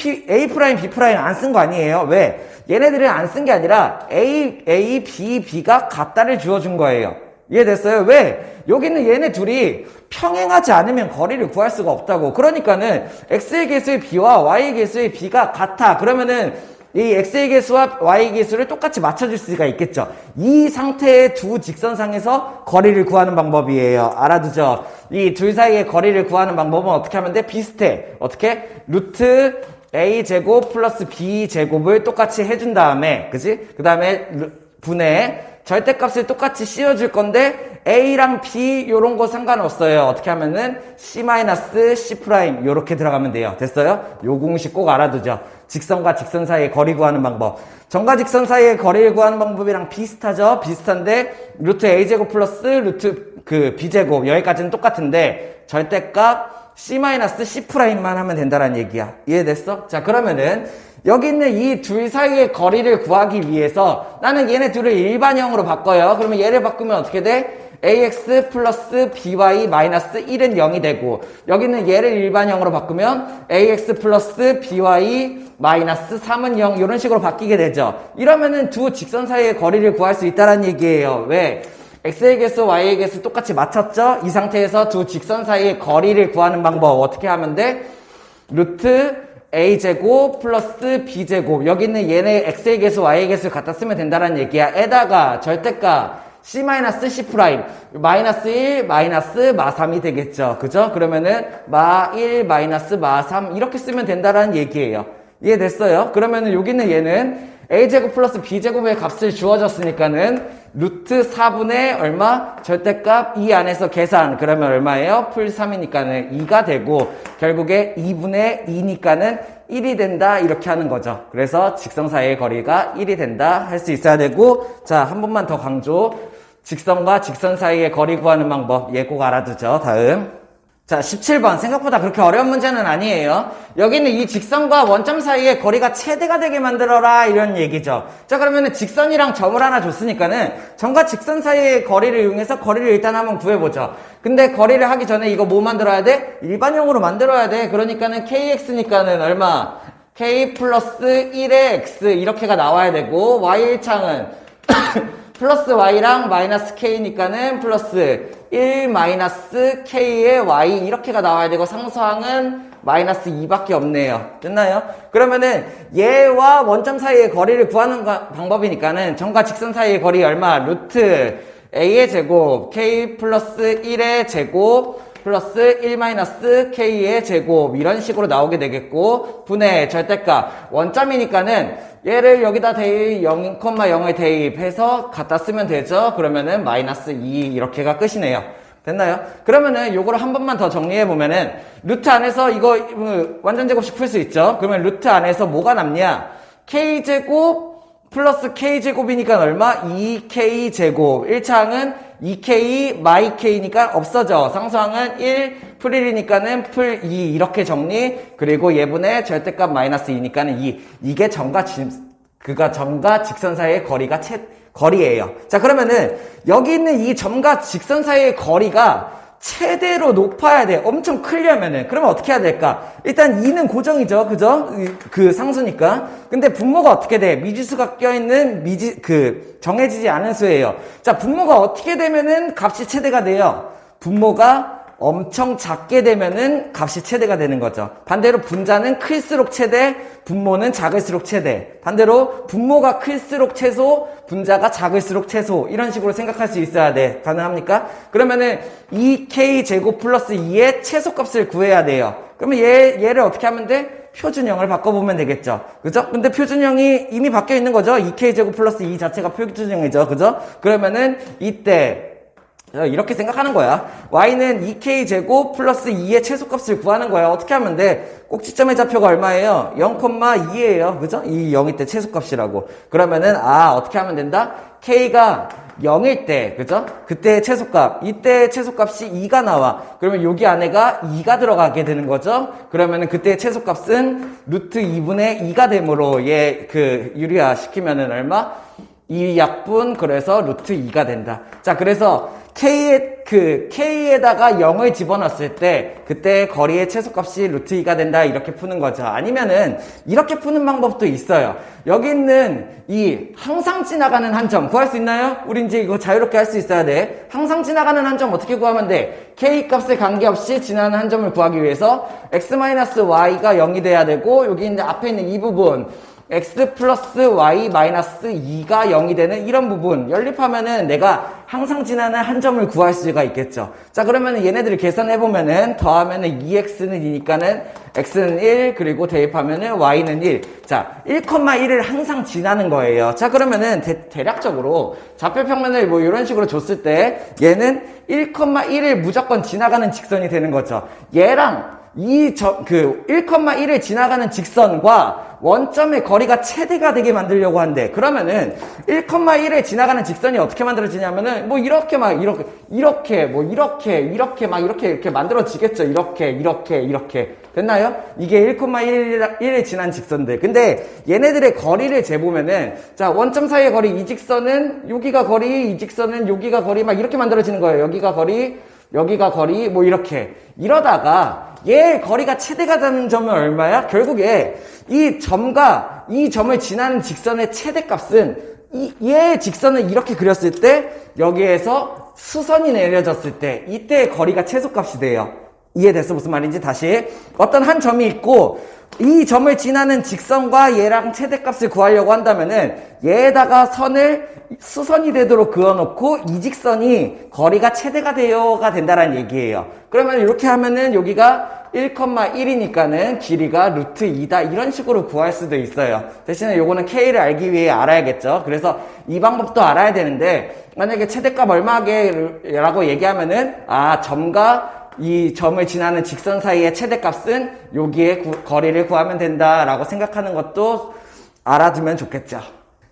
Speaker 1: 프라임 b 프라임 안 쓴 거 아니에요. 왜? 얘네들은 안 쓴 게 아니라 a, b, b가 같다를 주어준 거예요. 이해됐어요? 왜? 여기는 얘네 둘이 평행하지 않으면 거리를 구할 수가 없다고. 그러니까는 x의 개수의 b와 y의 개수의 b가 같아. 그러면은 이 x의 개수와 y의 개수를 똑같이 맞춰줄 수가 있겠죠. 이 상태의 두 직선상에서 거리를 구하는 방법이에요. 알아두죠? 이 둘 사이의 거리를 구하는 방법은 어떻게 하면 돼? 비슷해. 어떻게? 루트 a제곱 플러스 b제곱을 똑같이 해준 다음에, 그치? 그 다음에 분의 절대값을 똑같이 씌워줄 건데 a랑 b 요런 거 상관없어요. 어떻게 하면은 c-c' 요렇게 들어가면 돼요. 됐어요? 요 공식 꼭 알아두죠. 직선과 직선 사이의 거리 구하는 방법. 점과 직선 사이의 거리를 구하는 방법이랑 비슷하죠? 비슷한데 루트 a제곱 플러스 루트 b제곱 여기까지는 똑같은데 절대값 c-c'만 하면 된다는 얘기야. 이해됐어? 자, 그러면은 여기 있는 이 둘 사이의 거리를 구하기 위해서 나는 얘네 둘을 일반형으로 바꿔요. 그러면 얘를 바꾸면 어떻게 돼? ax 플러스 by 마이너스 1은 0이 되고 여기는 얘를 일반형으로 바꾸면 ax 플러스 by 마이너스 3은 0 이런 식으로 바뀌게 되죠. 이러면은 두 직선 사이의 거리를 구할 수 있다는 얘기예요. 왜? x의 개수, y의 개수 똑같이 맞췄죠? 이 상태에서 두 직선 사이의 거리를 구하는 방법 어떻게 하면 돼? 루트 a제곱 플러스 b제곱 여기 있는 얘네 x의 개수, y의 개수를 갖다 쓰면 된다는 얘기야. 에다가 절대값 c-c' 마이너스 1 마이너스 마3이 되겠죠. 그죠? 그러면은 마1 마이너스 마3 이렇게 쓰면 된다는 얘기예요. 이해됐어요? 그러면은 여기는 얘는 a제곱 플러스 b제곱의 값을 주어졌으니까는 루트 4분의 얼마? 절대값 2 안에서 계산. 그러면 얼마예요? 풀 3이니까는 2가 되고 결국에 2분의 2니까는 1이 된다. 이렇게 하는 거죠. 그래서 직선 사이의 거리가 1이 된다. 할 수 있어야 되고 자, 한 번만 더 강조. 직선과 직선 사이의 거리 구하는 방법. 얘 꼭 알아두죠. 다음. 자, 17번. 생각보다 그렇게 어려운 문제는 아니에요. 여기는 이 직선과 원점 사이의 거리가 최대가 되게 만들어라 이런 얘기죠. 자, 그러면은 직선이랑 점을 하나 줬으니까는 점과 직선 사이의 거리를 이용해서 거리를 일단 한번 구해보죠. 근데 거리를 하기 전에 이거 뭐 만들어야 돼? 일반형으로 만들어야 돼. 그러니까는 kx니까는 얼마? k 플러스 1의 x 이렇게가 나와야 되고 y1창은 플러스 y랑 마이너스 k니까는 플러스 1 마이너스 k의 y 이렇게가 나와야 되고 상수항은 마이너스 2밖에 없네요. 됐나요? 그러면은 얘와 원점 사이의 거리를 구하는 방법이니까는 점과 직선 사이의 거리 얼마? 루트 a의 제곱 k 플러스 1의 제곱 플러스 1 마이너스 k의 제곱 이런 식으로 나오게 되겠고 분의 절대값 원점이니까는 얘를 여기다 대입 0,0을 대입해서 갖다 쓰면 되죠. 그러면은 마이너스 2 이렇게가 끝이네요. 됐나요? 그러면은 요거를 한 번만 더 정리해 보면은 루트 안에서 이거 완전 제곱식 풀 수 있죠. 그러면 루트 안에서 뭐가 남냐? k제곱 플러스 k제곱이니까 얼마? 2k제곱 1차항은 2k 마이 k니까 없어져. 상수항은 1 풀 1이니까는 풀 2 이렇게 정리. 그리고 예분의 절대값 마이너스 2니까는 2. 이게 점과 직선 사이의 거리예요. 자, 그러면은 여기 있는 이 점과 직선 사이의 거리가 최대로 높아야 돼. 엄청 크려면은. 그러면 어떻게 해야 될까? 일단 2는 고정이죠. 그죠? 그 상수니까. 근데 분모가 어떻게 돼? 미지수가 껴있는 정해지지 않은 수예요. 자, 분모가 어떻게 되면은 값이 최대가 돼요? 분모가 엄청 작게 되면은 값이 최대가 되는 거죠. 반대로 분자는 클수록 최대, 분모는 작을수록 최대. 반대로 분모가 클수록 최소, 분자가 작을수록 최소. 이런 식으로 생각할 수 있어야 돼. 가능합니까? 그러면은 2k 제곱 플러스 2의 최소값을 구해야 돼요. 그러면 얘를 어떻게 하면 돼? 표준형을 바꿔보면 되겠죠. 그죠? 근데 표준형이 이미 바뀌어 있는 거죠. 2k 제곱 플러스 2 자체가 표준형이죠. 그죠? 그러면은 이때 이렇게 생각하는 거야. y는 2k제곱 플러스 2의 최소값을 구하는 거야. 어떻게 하면 돼? 꼭지점의 좌표가 얼마예요? 0,2예요. 그죠? 이 0일 때 최소값이라고. 그러면은 어떻게 하면 된다? k가 0일 때, 그죠? 그때의 최소값. 이때의 최소값이 2가 나와. 그러면 여기 안에가 2가 들어가게 되는 거죠? 그러면은 그때의 최소값은 루트 2분의 2가 되므로 유리화 시키면은 얼마? 2약분, 그래서 루트 2가 된다. 자, 그래서 k에다가 0을 집어넣었을 때 그때 거리의 최소값이 루트 2가 된다 이렇게 푸는 거죠. 아니면은 이렇게 푸는 방법도 있어요. 여기 있는 이 항상 지나가는 한 점 구할 수 있나요? 우리 이제 이거 자유롭게 할 수 있어야 돼. 항상 지나가는 한 점 어떻게 구하면 돼? k 값에 관계없이 지나는 한 점을 구하기 위해서 x-y가 0이 돼야 되고 여기 이제 앞에 있는 이 부분 x 플러스 y 마이너스 2가 0이 되는 이런 부분 연립하면은 내가 항상 지나는 한 점을 구할 수가 있겠죠. 자, 그러면은 얘네들을 계산해보면은 더하면은 2x는 2니까는 x는 1 그리고 대입하면은 y는 1. 자, 1,1을 항상 지나는 거예요. 자, 그러면은 대략적으로 좌표 평면을 뭐 이런 식으로 줬을 때 얘는 1,1을 무조건 지나가는 직선이 되는 거죠. 얘랑 1,1을 지나가는 직선과 원점의 거리가 최대가 되게 만들려고 한대. 그러면은 1,1을 지나가는 직선이 어떻게 만들어지냐면은 뭐 이렇게 만들어지겠죠. 이렇게 됐나요? 이게 1,1을 지난 직선들. 근데 얘네들의 거리를 재보면은 자, 원점 사이의 거리 이 직선은 여기가 거리, 이 직선은 여기가 거리 막 이렇게 만들어지는 거예요. 여기가 거리 뭐 이렇게. 이러다가 얘 거리가 최대가 되는 점은 얼마야? 결국에 이 점과 이 점을 지나는 직선의 최대값은 얘 직선을 이렇게 그렸을 때 여기에서 수선이 내려졌을 때 이때의 거리가 최소값이 돼요. 이해됐어? 무슨 말인지 다시. 어떤 한 점이 있고 이 점을 지나는 직선과 얘랑 최대값을 구하려고 한다면은 얘에다가 선을 수선이 되도록 그어놓고 이 직선이 거리가 최대가 되어가 된다는 얘기예요. 그러면 이렇게 하면은 여기가 1,1이니까는 길이가 루트 2다 이런 식으로 구할 수도 있어요. 대신에 요거는 k를 알기 위해 알아야겠죠. 그래서 이 방법도 알아야 되는데 만약에 최대값 얼마게라고 얘기하면은 점과 이 점을 지나는 직선 사이의 최대값은 여기에 거리를 구하면 된다라고 생각하는 것도 알아두면 좋겠죠.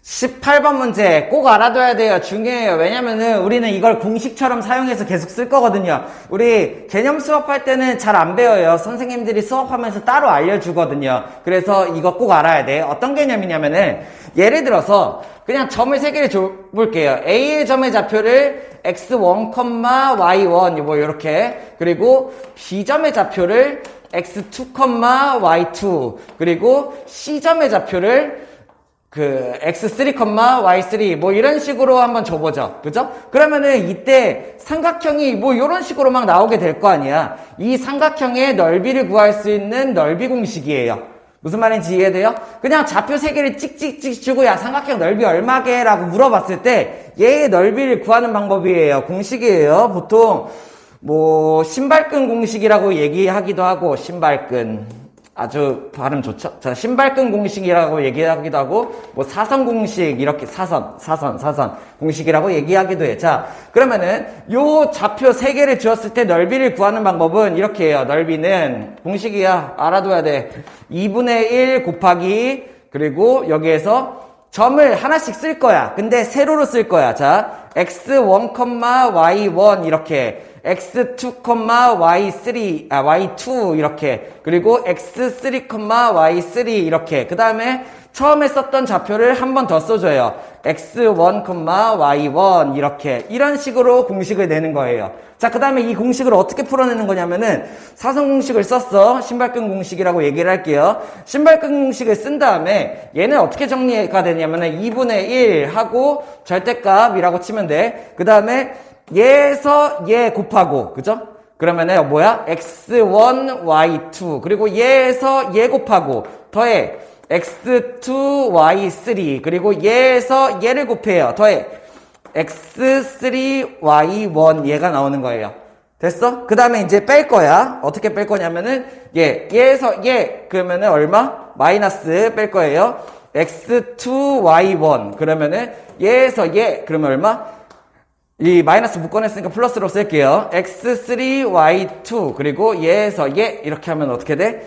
Speaker 1: 18번 문제 꼭 알아둬야 돼요. 중요해요. 왜냐면은 우리는 이걸 공식처럼 사용해서 계속 쓸 거거든요. 우리 개념 수업할 때는 잘 안 배워요. 선생님들이 수업하면서 따로 알려주거든요. 그래서 이거 꼭 알아야 돼. 어떤 개념이냐면은 예를 들어서 그냥 점을 3개를 줘볼게요. A의 점의 좌표를 x1, y1 뭐 이렇게, 그리고 B점의 좌표를 x2, y2, 그리고 C점의 좌표를 x3, y3 뭐 이런 식으로 한번 줘보죠. 그죠? 그러면은 이때 삼각형이 뭐 이런 식으로 막 나오게 될 거 아니야. 이 삼각형의 넓이를 구할 수 있는 넓이 공식이에요. 무슨 말인지 이해돼요? 그냥 좌표 3개를 찍찍찍 주고 야 삼각형 넓이 얼마게? 라고 물어봤을 때 얘의 넓이를 구하는 방법이에요. 공식이에요. 보통 뭐 신발끈 공식이라고 얘기하기도 하고, 신발끈 아주 발음 좋죠? 자, 신발끈 공식이라고 얘기하기도 하고, 뭐 사선 공식, 이렇게 사선 공식이라고 얘기하기도 해. 자, 그러면은 요 좌표 3개를 주었을 때 넓이를 구하는 방법은 이렇게 해요. 넓이는 공식이야. 알아둬야 돼. 2분의 1 곱하기, 그리고 여기에서 점을 하나씩 쓸 거야. 근데 세로로 쓸 거야. 자, x1, y1 이렇게, x2, y2 이렇게, 그리고 x3, y3 이렇게. 그 다음에 처음에 썼던 좌표를 한 번 더 써줘요. x1, y1 이렇게. 이런 식으로 공식을 내는 거예요. 자, 그 다음에 이 공식을 어떻게 풀어내는 거냐면은 사선 공식을 썼어. 신발끈 공식이라고 얘기를 할게요. 신발끈 공식을 쓴 다음에 얘는 어떻게 정리가 되냐면은 2분의 1 하고 절대값이라고 치면 돼. 그 다음에 얘에서 얘 곱하고, 그죠? 그러면은 뭐야? x1, y2 그리고 얘에서 얘 곱하고 더해 x2, y3 그리고 얘에서 얘를 곱해요. 더해 x3, y1 얘가 나오는 거예요. 됐어? 그 다음에 이제 뺄 거야. 어떻게 뺄 거냐면은 얘에서 얘 그러면은 얼마? 마이너스 뺄 거예요. x2, y1 그러면은 얘에서 얘 그러면 얼마? 이 마이너스 묶어냈으니까 플러스로 쓸게요. x3, y2 그리고 얘에서 얘 이렇게 하면 어떻게 돼?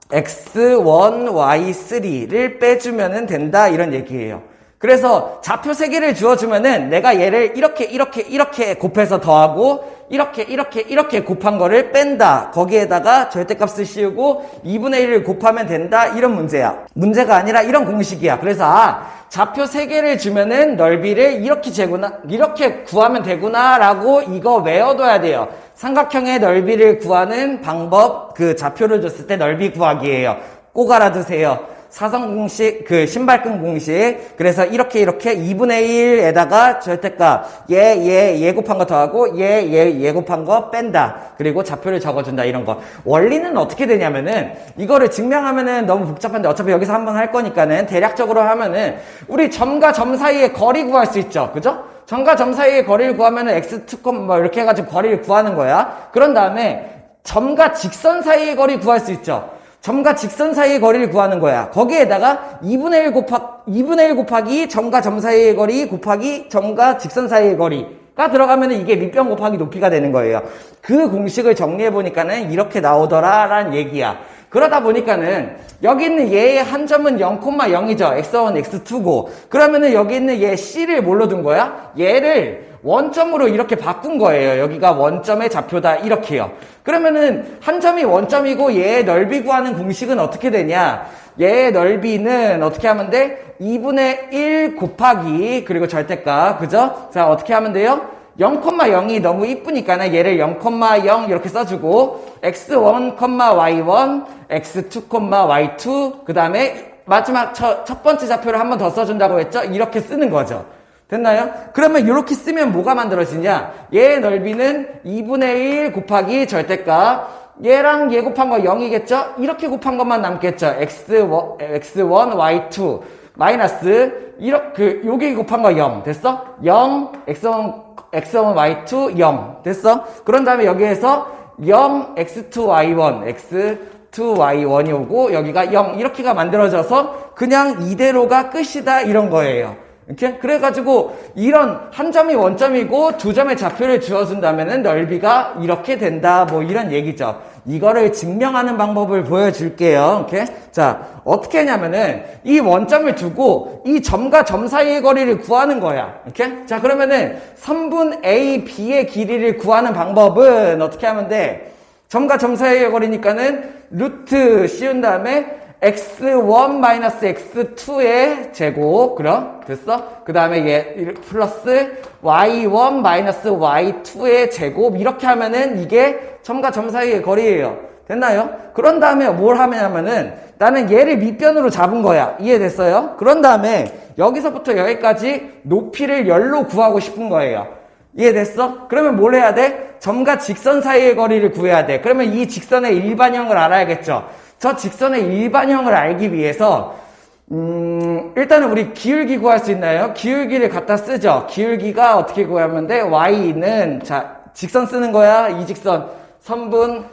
Speaker 1: x1, y3를 빼주면 된다 이런 얘기예요. 그래서 좌표 3개를 주어주면은 내가 얘를 이렇게 곱해서 더하고 이렇게 곱한 거를 뺀다. 거기에다가 절대값을 씌우고 2분의 1을 곱하면 된다. 이런 문제야. 문제가 아니라 이런 공식이야. 그래서 좌표 3개를 주면은 넓이를 이렇게 구하면 되구나 라고 이거 외워둬야 돼요. 삼각형의 넓이를 구하는 방법, 그 좌표를 줬을 때 넓이 구하기예요. 꼭 알아두세요. 사선 공식, 신발끈 공식. 그래서 이렇게 2분의 1에다가 절대값, 얘 곱한 거 더하고, 얘 곱한 거 뺀다. 그리고 좌표를 적어준다, 이런 거. 원리는 어떻게 되냐면은, 이거를 증명하면은 너무 복잡한데, 어차피 여기서 한번 할 거니까는, 대략적으로 하면은, 우리 점과 점 사이의 거리 구할 수 있죠. 그죠? 점과 점 사이의 거리를 구하면은, x2, 뭐, 이렇게 해가지고 거리를 구하는 거야. 그런 다음에, 점과 직선 사이의 거리 구할 수 있죠. 점과 직선 사이의 거리를 구하는 거야. 거기에다가 2분의 1 곱하기 점과 점 사이의 거리 곱하기 점과 직선 사이의 거리가 들어가면 이게 밑변 곱하기 높이가 되는 거예요. 그 공식을 정리해보니까는 이렇게 나오더라라는 얘기야. 그러다 보니까는 여기 있는 얘의 한 점은 0,0이죠. x1, x2고. 그러면은 여기 있는 얘 C를 뭘로 둔 거야? 얘를 원점으로 이렇게 바꾼 거예요. 여기가 원점의 좌표다. 이렇게요. 그러면은 한 점이 원점이고 얘의 넓이 구하는 공식은 어떻게 되냐? 얘의 넓이는 어떻게 하면 돼? 2분의 1 곱하기 그리고 절대값. 그죠? 자, 어떻게 하면 돼요? 0,0이 너무 이쁘니까 얘를 0,0 이렇게 써주고 x1, y1, x2, y2 그 다음에 마지막 첫 번째 좌표를 한 번 더 써준다고 했죠? 이렇게 쓰는 거죠. 됐나요? 그러면 이렇게 쓰면 뭐가 만들어지냐? 얘의 넓이는 2분의 1 곱하기 절대값 얘랑 얘 곱한 거 0이겠죠? 이렇게 곱한 것만 남겠죠? x1, y2 마이너스 여기 곱한 거 0 됐어? 0 x1, y2 0 됐어? 그런 다음에 여기에서 0 x2, y1 x2, y1이 오고 여기가 0 이렇게가 만들어져서 그냥 이대로가 끝이다 이런 거예요. 이렇게? 그래가지고 이런 한 점이 원점이고 두 점의 좌표를 주어준다면은 넓이가 이렇게 된다 뭐 이런 얘기죠. 이거를 증명하는 방법을 보여줄게요. 오케이? 자, 어떻게 하냐면은 이 원점을 두고 이 점과 점 사이의 거리를 구하는 거야. 오케이? 자, 그러면은 선분 A, B의 길이를 구하는 방법은 어떻게 하면 돼? 점과 점 사이의 거리니까는 루트 씌운 다음에 x1 x2의 제곱, 그럼 됐어? 그 다음에 얘 플러스 y1 y2의 제곱, 이렇게 하면은 이게 점과 점 사이의 거리예요. 됐나요? 그런 다음에 뭘 하냐면은 나는 얘를 밑변으로 잡은 거야. 이해됐어요? 그런 다음에 여기서부터 여기까지 높이를 열로 구하고 싶은 거예요. 이해됐어? 그러면 뭘 해야 돼? 점과 직선 사이의 거리를 구해야 돼. 그러면 이 직선의 일반형을 알아야겠죠? 저 직선의 일반형을 알기 위해서 일단은 우리 기울기 구할 수 있나요? 기울기를 갖다 쓰죠. 기울기가 어떻게 구하면 돼? y는 자 직선 쓰는 거야. 이 직선 선분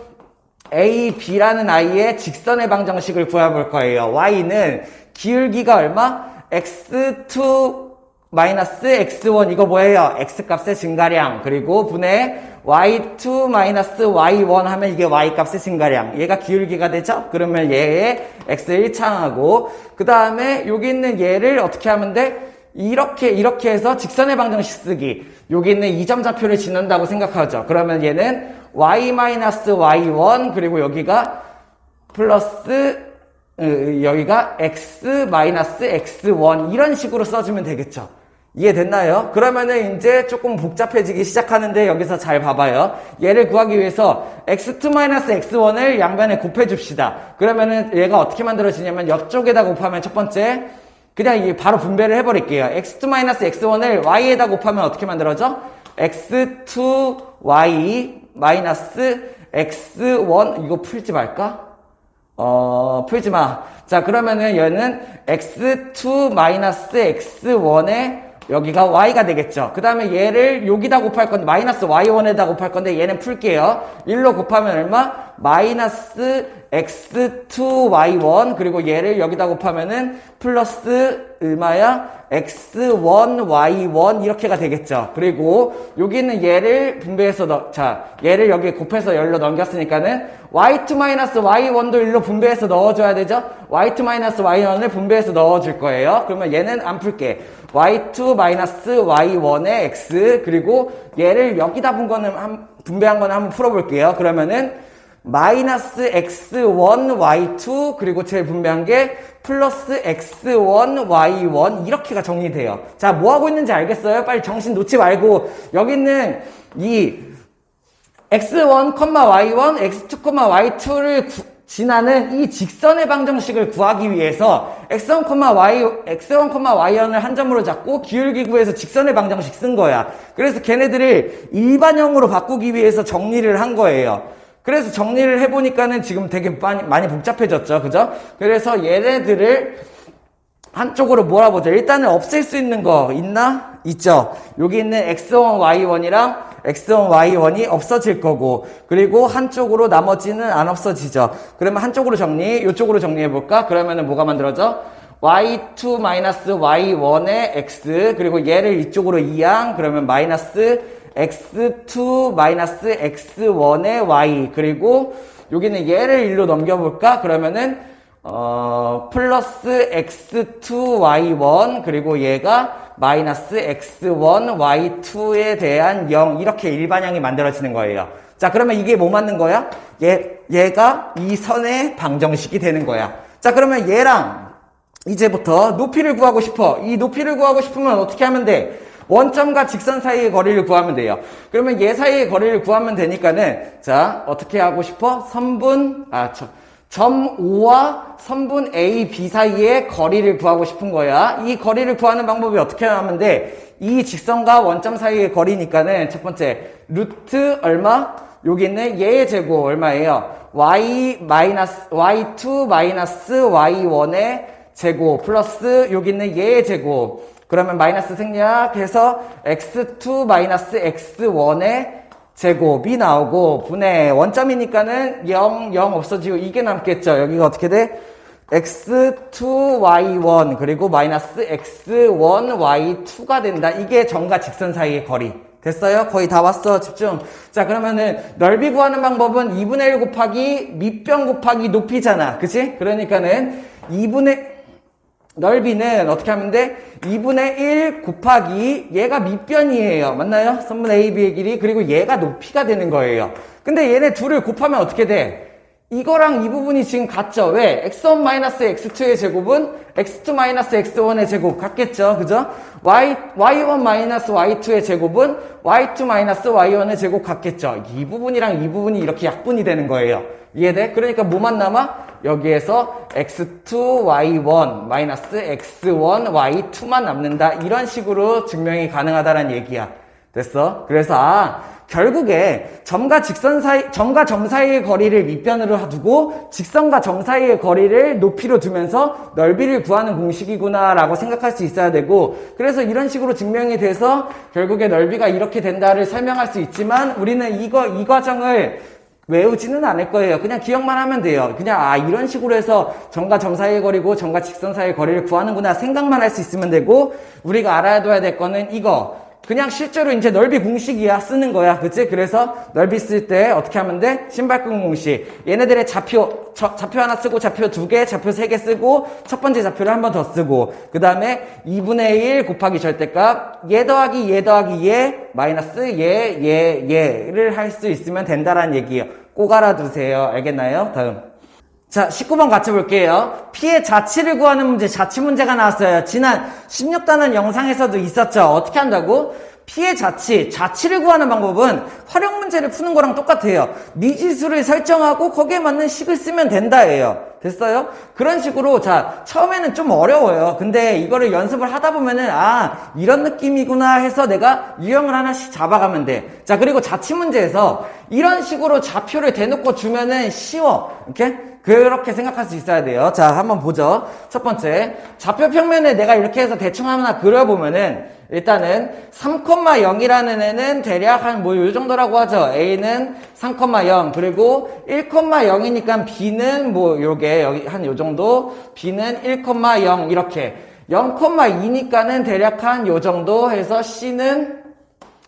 Speaker 1: A, B라는 아이의 직선의 방정식을 구해볼 거예요. y는 기울기가 얼마? x2 마이너스 x1 이거 뭐예요? x값의 증가량 그리고 분의 y2 마이너스 y1 하면 이게 y값의 증가량 얘가 기울기가 되죠? 그러면 얘의 x를 창하고 그 다음에 여기 있는 얘를 어떻게 하면 돼? 이렇게 해서 직선의 방정식 쓰기 여기 있는 이 점 좌표를 짓는다고 생각하죠. 그러면 얘는 y 마이너스 y1 그리고 여기가 플러스 여기가 x 마이너스 x1 이런 식으로 써주면 되겠죠. 이해됐나요? 그러면은 이제 조금 복잡해지기 시작하는데 여기서 잘 봐봐요. 얘를 구하기 위해서 x2-x1을 양변에 곱해줍시다. 그러면은 얘가 어떻게 만들어지냐면 옆쪽에다 곱하면 첫 번째 그냥 이게 바로 분배를 해버릴게요. x2-x1을 y에다 곱하면 어떻게 만들어져? x2y x1 이거 풀지 말까? 풀지 마. 자, 그러면은 얘는 x2 x1에 여기가 y가 되겠죠. 그 다음에 얘를 여기다 곱할 건데 마이너스 y1에다 곱할 건데 얘는 풀게요. 1로 곱하면 얼마? 마이너스 x2y1 그리고 얘를 여기다 곱하면은 플러스 얼마야? x1y1 이렇게가 되겠죠. 그리고 여기 있는 얘를 분배해서 얘를 여기 곱해서 열로 넘겼으니까는 y2-y1도 1로 분배해서 넣어줘야 되죠. y2-y1을 분배해서 넣어줄 거예요. 그러면 얘는 안 풀게. y2-y1의 x 그리고 얘를 여기다 분배한 거는 한번 풀어볼게요. 그러면은 마이너스 x1 y2 그리고 제일 분배한 게 플러스 x1 y1 이렇게가 정리돼요. 자, 뭐 하고 있는지 알겠어요? 빨리 정신 놓지 말고 여기 있는 이 x1, y1, x2, y2를 지나는 이 직선의 방정식을 구하기 위해서 x1, y1을 한 점으로 잡고 기울기 구해서 직선의 방정식 쓴 거야. 그래서 걔네들을 일반형으로 바꾸기 위해서 정리를 한 거예요. 그래서 정리를 해보니까는 지금 되게 많이 복잡해졌죠. 그죠? 그래서 얘네들을 한쪽으로 몰아보죠. 일단은 없앨 수 있는 거 있나? 있죠. 여기 있는 x1, y1이랑 x1, y1이 없어질 거고 그리고 한쪽으로 나머지는 안 없어지죠. 그러면 한쪽으로 이쪽으로 정리해볼까? 그러면은 뭐가 만들어져? y2-y1의 x 그리고 얘를 이쪽으로 이항 그러면 마이너스 x2 x1의 y 그리고 여기는 얘를 1로 넘겨볼까? 그러면은 플러스 x2y1 그리고 얘가 마이너스 x1 y2에 대한 0 이렇게 일반형이 만들어지는 거예요. 자, 그러면 이게 뭐 맞는 거야? 얘가 이 선의 방정식이 되는 거야. 자, 그러면 얘랑 이제부터 높이를 구하고 싶어. 이 높이를 구하고 싶으면 어떻게 하면 돼? 원점과 직선 사이의 거리를 구하면 돼요. 그러면 얘 사이의 거리를 구하면 되니까는 자, 어떻게 하고 싶어? 점 O와 선분 A, B 사이의 거리를 구하고 싶은 거야. 이 거리를 구하는 방법이 어떻게 하면 돼? 이 직선과 원점 사이의 거리니까는 첫 번째 루트 얼마? 여기 있는 얘의 제곱 얼마예요? y-y2 y1의 제곱 플러스 여기 있는 얘의 제곱 그러면 마이너스 생략해서 x2 x1의 제곱이 나오고 분의 원점이니까는 0 없어지고 이게 남겠죠. 여기가 어떻게 돼? x2y1 그리고 마이너스 x1y2가 된다. 이게 점과 직선 사이의 거리. 됐어요? 거의 다 왔어. 집중. 자, 그러면은 넓이 구하는 방법은 2분의 1 곱하기 밑변 곱하기 높이잖아. 그치? 그러니까는 넓이는 어떻게 하면 돼? 2분의 1 곱하기 얘가 밑변이에요. 맞나요? 선분 A, B의 길이. 그리고 얘가 높이가 되는 거예요. 근데 얘네 둘을 곱하면 어떻게 돼? 이거랑 이 부분이 지금 같죠? 왜? x1-x2의 제곱은 x2-x1의 제곱 같겠죠? 그죠? y1-y2의 제곱은 y2-y1의 제곱 같겠죠? 이 부분이랑 이 부분이 이렇게 약분이 되는 거예요. 이해돼? 그러니까 뭐만 남아? 여기에서 x2y1 x1 y2만 남는다. 이런 식으로 증명이 가능하다는 얘기야. 됐어? 그래서 결국에 점과 점 사이의 거리를 밑변으로 두고 직선과 점 사이의 거리를 높이로 두면서 넓이를 구하는 공식이구나 라고 생각할 수 있어야 되고, 그래서 이런 식으로 증명이 돼서 결국에 넓이가 이렇게 된다를 설명할 수 있지만 우리는 이 과정을 외우지는 않을 거예요. 그냥 기억만 하면 돼요. 그냥 이런 식으로 해서 점과 점 사이의 거리고 점과 직선 사이의 거리를 구하는구나 생각만 할 수 있으면 되고, 우리가 알아둬야 될 거는 이거. 그냥 실제로 이제 넓이 공식이야. 쓰는 거야. 그치? 그래서 넓이 쓸 때 어떻게 하면 돼? 신발끈 공식. 얘네들의 좌표 하나 쓰고 좌표 2개, 좌표 3개 쓰고 첫 번째 좌표를 한 번 더 쓰고 그 다음에 2분의 1 곱하기 절대값 얘 더하기 얘 더하기 얘 마이너스 얘를 할 수 있으면 된다라는 얘기예요. 꼭 알아두세요. 알겠나요? 다음. 자, 19번 같이 볼게요. P의 자치를 구하는 문제, 자치 문제가 나왔어요. 지난 16단원 영상에서도 있었죠. 어떻게 한다고? P의 자치를 구하는 방법은 활용 문제를 푸는 거랑 똑같아요. 미지수를 설정하고 거기에 맞는 식을 쓰면 된다예요. 됐어요? 그런 식으로 처음에는 좀 어려워요. 근데 이거를 연습을 하다 보면은 이런 느낌이구나 해서 내가 유형을 하나씩 잡아가면 돼. 자, 그리고 자치 문제에서 이런 식으로 좌표를 대놓고 주면은 쉬워. 이렇게? 그렇게 생각할 수 있어야 돼요. 자, 한번 보죠. 첫 번째, 좌표 평면에 내가 이렇게 해서 대충 하나 그려보면은 일단은 3,0이라는 애는 대략 한 요 정도라고 하죠. A는 3,0 그리고 1,0이니까 B는 요게 여기 한 요 정도, B는 1,0 이렇게 0,2니까는 대략 한 요 정도 해서 C는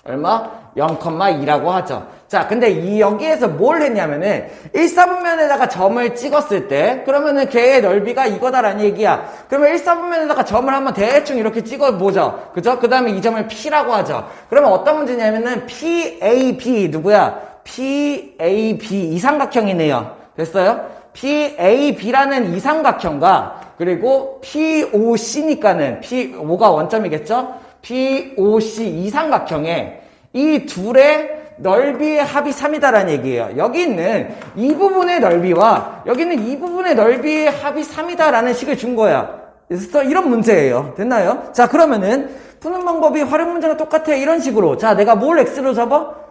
Speaker 1: 얼마? 0,2라고 하죠. 자, 근데 여기에서 뭘 했냐면은 1사분면에다가 점을 찍었을 때 그러면은 걔의 넓이가 이거다라는 얘기야. 그러면 1사분면에다가 점을 한번 대충 이렇게 찍어보죠. 그죠? 그 다음에 이 점을 P라고 하죠. 그러면 어떤 문제냐면은 PAB 누구야? PAB 이삼각형이네요. 됐어요? PAB라는 이삼각형과 그리고 POC니까는 P5가 원점이겠죠? POC 이삼각형에 이 둘의 넓이의 합이 3이다라는 얘기예요. 여기 있는 이 부분의 넓이와 여기 있는 이 부분의 넓이의 합이 3이다라는 식을 준 거야. 그래서 이런 문제예요. 됐나요? 자, 그러면은 푸는 방법이 활용 문제랑 똑같아. 이런 식으로. 자, 내가 뭘 x로 잡아?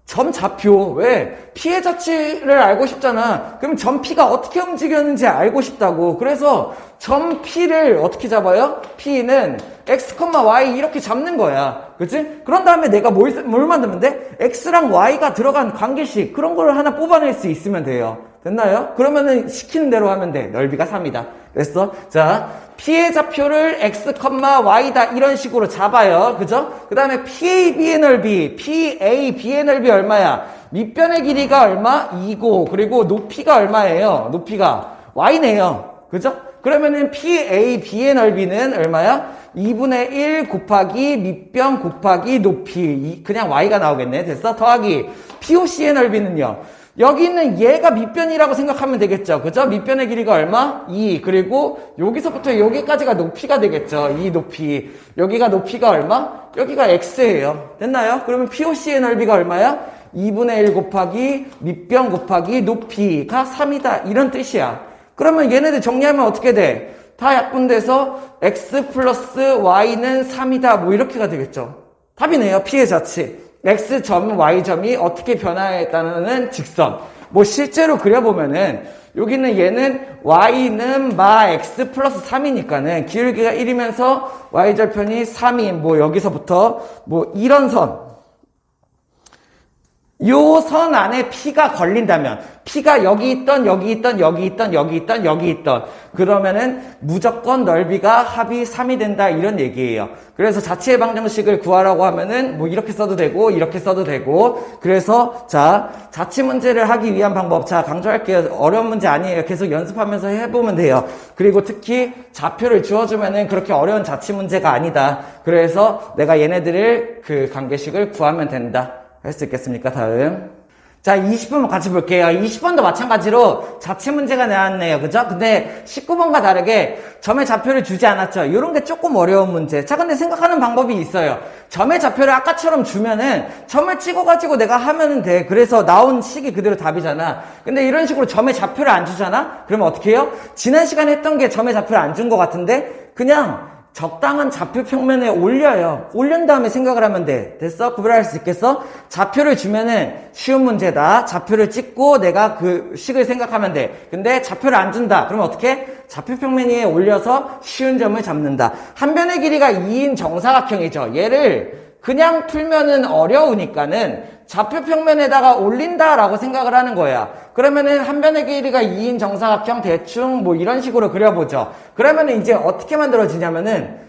Speaker 1: 점 좌표. 왜? P의 자치를 알고 싶잖아. 그럼 점 P가 어떻게 움직였는지 알고 싶다고. 그래서 점 P를 어떻게 잡아요? P는 x, y 이렇게 잡는 거야. 그치? 그런 다음에 내가 뭘 만들면 돼? x랑 y가 들어간 관계식 그런 걸 하나 뽑아낼 수 있으면 돼요. 됐나요? 그러면은 시키는 대로 하면 돼. 넓이가 3이다. 됐어? 자, P의 좌표를 x, y다 이런 식으로 잡아요. 그죠? 그 다음에 PAB의 넓이 얼마야? 밑변의 길이가 얼마? 2고 그리고 높이가 얼마예요? 높이가 y네요. 그죠? 그러면은 PAB의 넓이는 얼마야? 2분의 1 곱하기 밑변 곱하기 높이 그냥 y가 나오겠네. 됐어? 더하기 POC의 넓이는요. 여기 있는 얘가 밑변이라고 생각하면 되겠죠. 그죠? 밑변의 길이가 얼마? 2. 그리고 여기서부터 여기까지가 높이가 되겠죠. 이 높이. 여기가 높이가 얼마? 여기가 x예요. 됐나요? 그러면 POC의 넓이가 얼마야? 2분의 1 곱하기 밑변 곱하기 높이가 3이다. 이런 뜻이야. 그러면 얘네들 정리하면 어떻게 돼? 다 약분돼서 x 플러스 y는 3이다. 이렇게가 되겠죠. 답이네요. P의 자치. x점, y점이 어떻게 변화했다는 직선. 실제로 그려보면은 여기는 얘는 y는 마 x 플러스 3이니까는 기울기가 1이면서 y절편이 3인 여기서부터 이런 선 요 선 안에 P가 걸린다면, P가 여기 있던, 여기 있던, 여기 있던, 여기 있던, 여기 있던, 그러면은 무조건 넓이가 합이 3이 된다, 이런 얘기예요. 그래서 자치의 방정식을 구하라고 하면은 뭐 이렇게 써도 되고, 이렇게 써도 되고, 그래서 자, 자치 문제를 하기 위한 방법, 자, 강조할게요. 어려운 문제 아니에요. 계속 연습하면서 해보면 돼요. 그리고 특히 좌표를 주어주면은 그렇게 어려운 자치 문제가 아니다. 그래서 내가 얘네들을 그 관계식을 구하면 된다. 할 수 있겠습니까? 다음. 자, 20번 같이 볼게요. 20번도 마찬가지로 자체 문제가 나왔네요. 그죠? 근데 19번과 다르게 점의 좌표를 주지 않았죠. 이런 게 조금 어려운 문제. 자, 근데 생각하는 방법이 있어요. 점의 좌표를 아까처럼 주면은 점을 찍어가지고 내가 하면은 돼. 그래서 나온 식이 그대로 답이잖아. 근데 이런 식으로 점의 좌표를 안 주잖아? 그러면 어떻게 해요? 지난 시간에 했던 게 점의 좌표를 안 준 것 같은데 그냥 적당한 좌표 평면에 올려요. 올린 다음에 생각을 하면 돼. 됐어? 구별할 수 있겠어? 좌표를 주면은 쉬운 문제다. 좌표를 찍고 내가 그 식을 생각하면 돼. 근데 좌표를 안 준다. 그러면 어떻게? 좌표 평면 위에 올려서 쉬운 점을 잡는다. 한 변의 길이가 2인 정사각형이죠. 얘를 그냥 풀면은 어려우니까는 좌표 평면에다가 올린다라고 생각을 하는 거야. 그러면은 한 변의 길이가 2인 정사각형 대충 뭐 이런 식으로 그려보죠. 그러면은 이제 어떻게 만들어지냐면은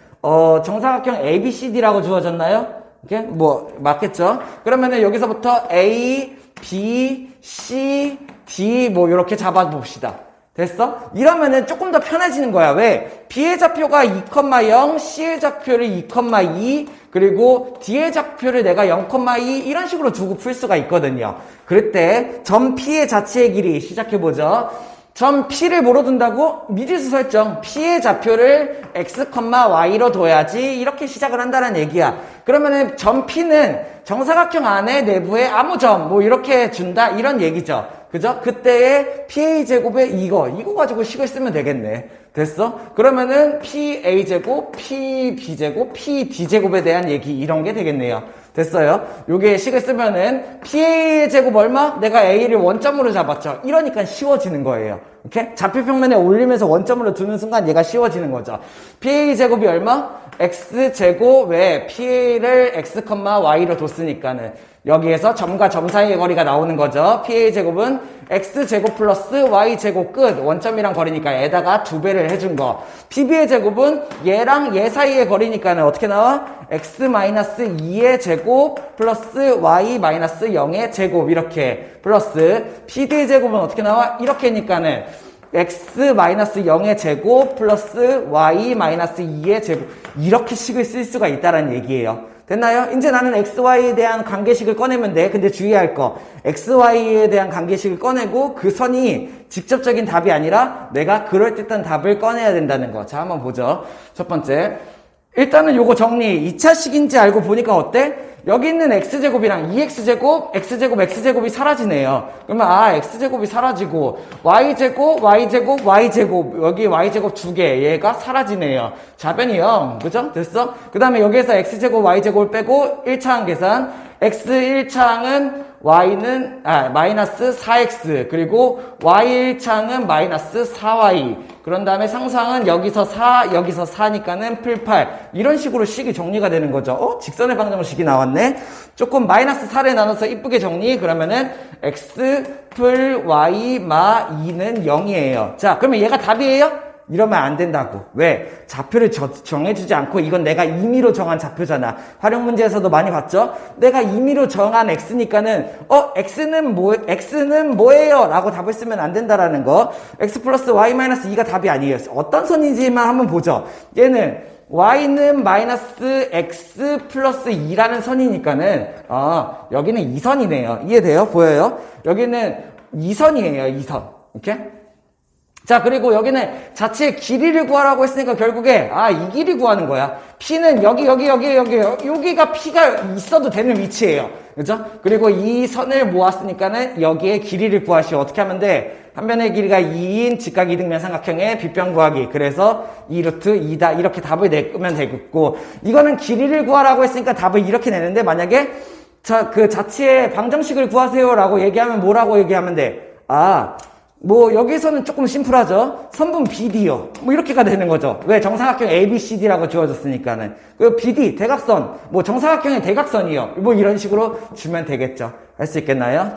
Speaker 1: 정사각형 ABCD라고 주어졌나요? 이렇게 뭐 맞겠죠? 그러면은 여기서부터 A, B, C, D 뭐 이렇게 잡아봅시다. 됐어? 이러면은 조금 더 편해지는 거야. 왜? B의 좌표가 2,0, C의 좌표를 2,2, 그리고 D의 좌표를 내가 0,2 이런 식으로 두고 풀 수가 있거든요. 그럴 때 점 P의 자체의 길이 시작해보죠. 점 P를 뭐로 둔다고? 미지수 설정. P의 좌표를 X, Y로 둬야지 이렇게 시작을 한다는 얘기야. 그러면은 점 P는 정사각형 안에 내부에 아무 점 뭐 이렇게 준다 이런 얘기죠. 그죠? 그때의 PA제곱에 이거 가지고 식을 쓰면 되겠네. 됐어? 그러면은 PA제곱, PB제곱, PD제곱에 대한 얘기 이런 게 되겠네요. 됐어요? 요게 식을 쓰면은 PA제곱 얼마? 내가 A를 원점으로 잡았죠. 이러니까 쉬워지는 거예요. 오케이? 좌표 평면에 올리면서 원점으로 두는 순간 얘가 쉬워지는 거죠. PA제곱이 얼마? X제곱 왜? PA를 X, Y로 뒀으니까는 여기에서 점과 점 사이의 거리가 나오는 거죠. PA제곱은 X제곱 플러스 Y제곱 끝. 원점이랑 거리니까 에다가 2배를 해준 거. PB의 제곱은 얘랑 얘 사이의 거리니까는 어떻게 나와? X-2의 제곱 플러스 Y-0의 제곱 이렇게 플러스 PD의 제곱은 어떻게 나와? 이렇게니까는 X-0의 제곱 플러스 Y-2의 제곱 이렇게 식을 쓸 수가 있다는 얘기예요. 됐나요? 이제 나는 XY에 대한 관계식을 꺼내면 돼. 근데 주의할 거. XY에 대한 관계식을 꺼내고 그 선이 직접적인 답이 아니라 내가 그럴듯한 답을 꺼내야 된다는 거. 자, 한번 보죠. 첫 번째. 일단은 요거 정리. 2차식인지 알고 보니까 어때? 여기 있는 X제곱이랑 2X제곱, X제곱, X제곱이 사라지네요. 그러면 X제곱이 사라지고 Y제곱, Y제곱, Y제곱 여기 Y제곱 2개 얘가 사라지네요. 좌변이 0. 그죠? 됐어? 그 다음에 여기에서 X제곱, Y제곱을 빼고 1차항 계산. X 1차항은 Y는 마이너스 4X 그리고 Y 1차항은 마이너스 4Y 그런 다음에 상수항은 여기서 4 여기서 4니까는 풀 8 이런 식으로 식이 정리가 되는 거죠. 직선의 방정식이 나왔네. 조금 마이너스 4를 나눠서 이쁘게 정리. 그러면은 X 풀 Y 마 2는 0이에요. 자, 그러면 얘가 답이에요? 이러면 안 된다고. 왜? 좌표를 정해주지 않고 이건 내가 임의로 정한 좌표잖아. 활용 문제에서도 많이 봤죠? 내가 임의로 정한 X니까는 X는 뭐예요? 라고 답을 쓰면 안 된다라는 거. X 플러스 Y 마이너스 2가 답이 아니에요. 어떤 선인지만 한번 보죠. 얘는 Y는 마이너스 X 플러스 2라는 선이니까는 여기는 2선이네요. 이해돼요? 보여요? 여기는 2선이에요. 2선. 오케이? 자, 그리고 여기는 자체의 길이를 구하라고 했으니까 결국에 이 길이 구하는 거야. P는 여기가 P가 있어도 되는 위치예요. 그죠? 그리고 이 선을 모았으니까는 여기에 길이를 구하시오. 어떻게 하면 돼? 한 변의 길이가 2인 직각 이등변 삼각형의 빗변 구하기. 그래서 2루트 2다. 이렇게 답을 내면 되겠고, 이거는 길이를 구하라고 했으니까 답을 이렇게 내는데, 만약에 그 자체의 방정식을 구하세요라고 얘기하면 뭐라고 얘기하면 돼? 뭐 여기서는 조금 심플하죠. 선분 BD요. 뭐 이렇게가 되는 거죠. 왜? 정사각형 ABCD라고 주어졌으니까는. 그리고 BD 대각선, 뭐 정사각형의 대각선이요. 뭐 이런 식으로 주면 되겠죠. 할 수 있겠나요?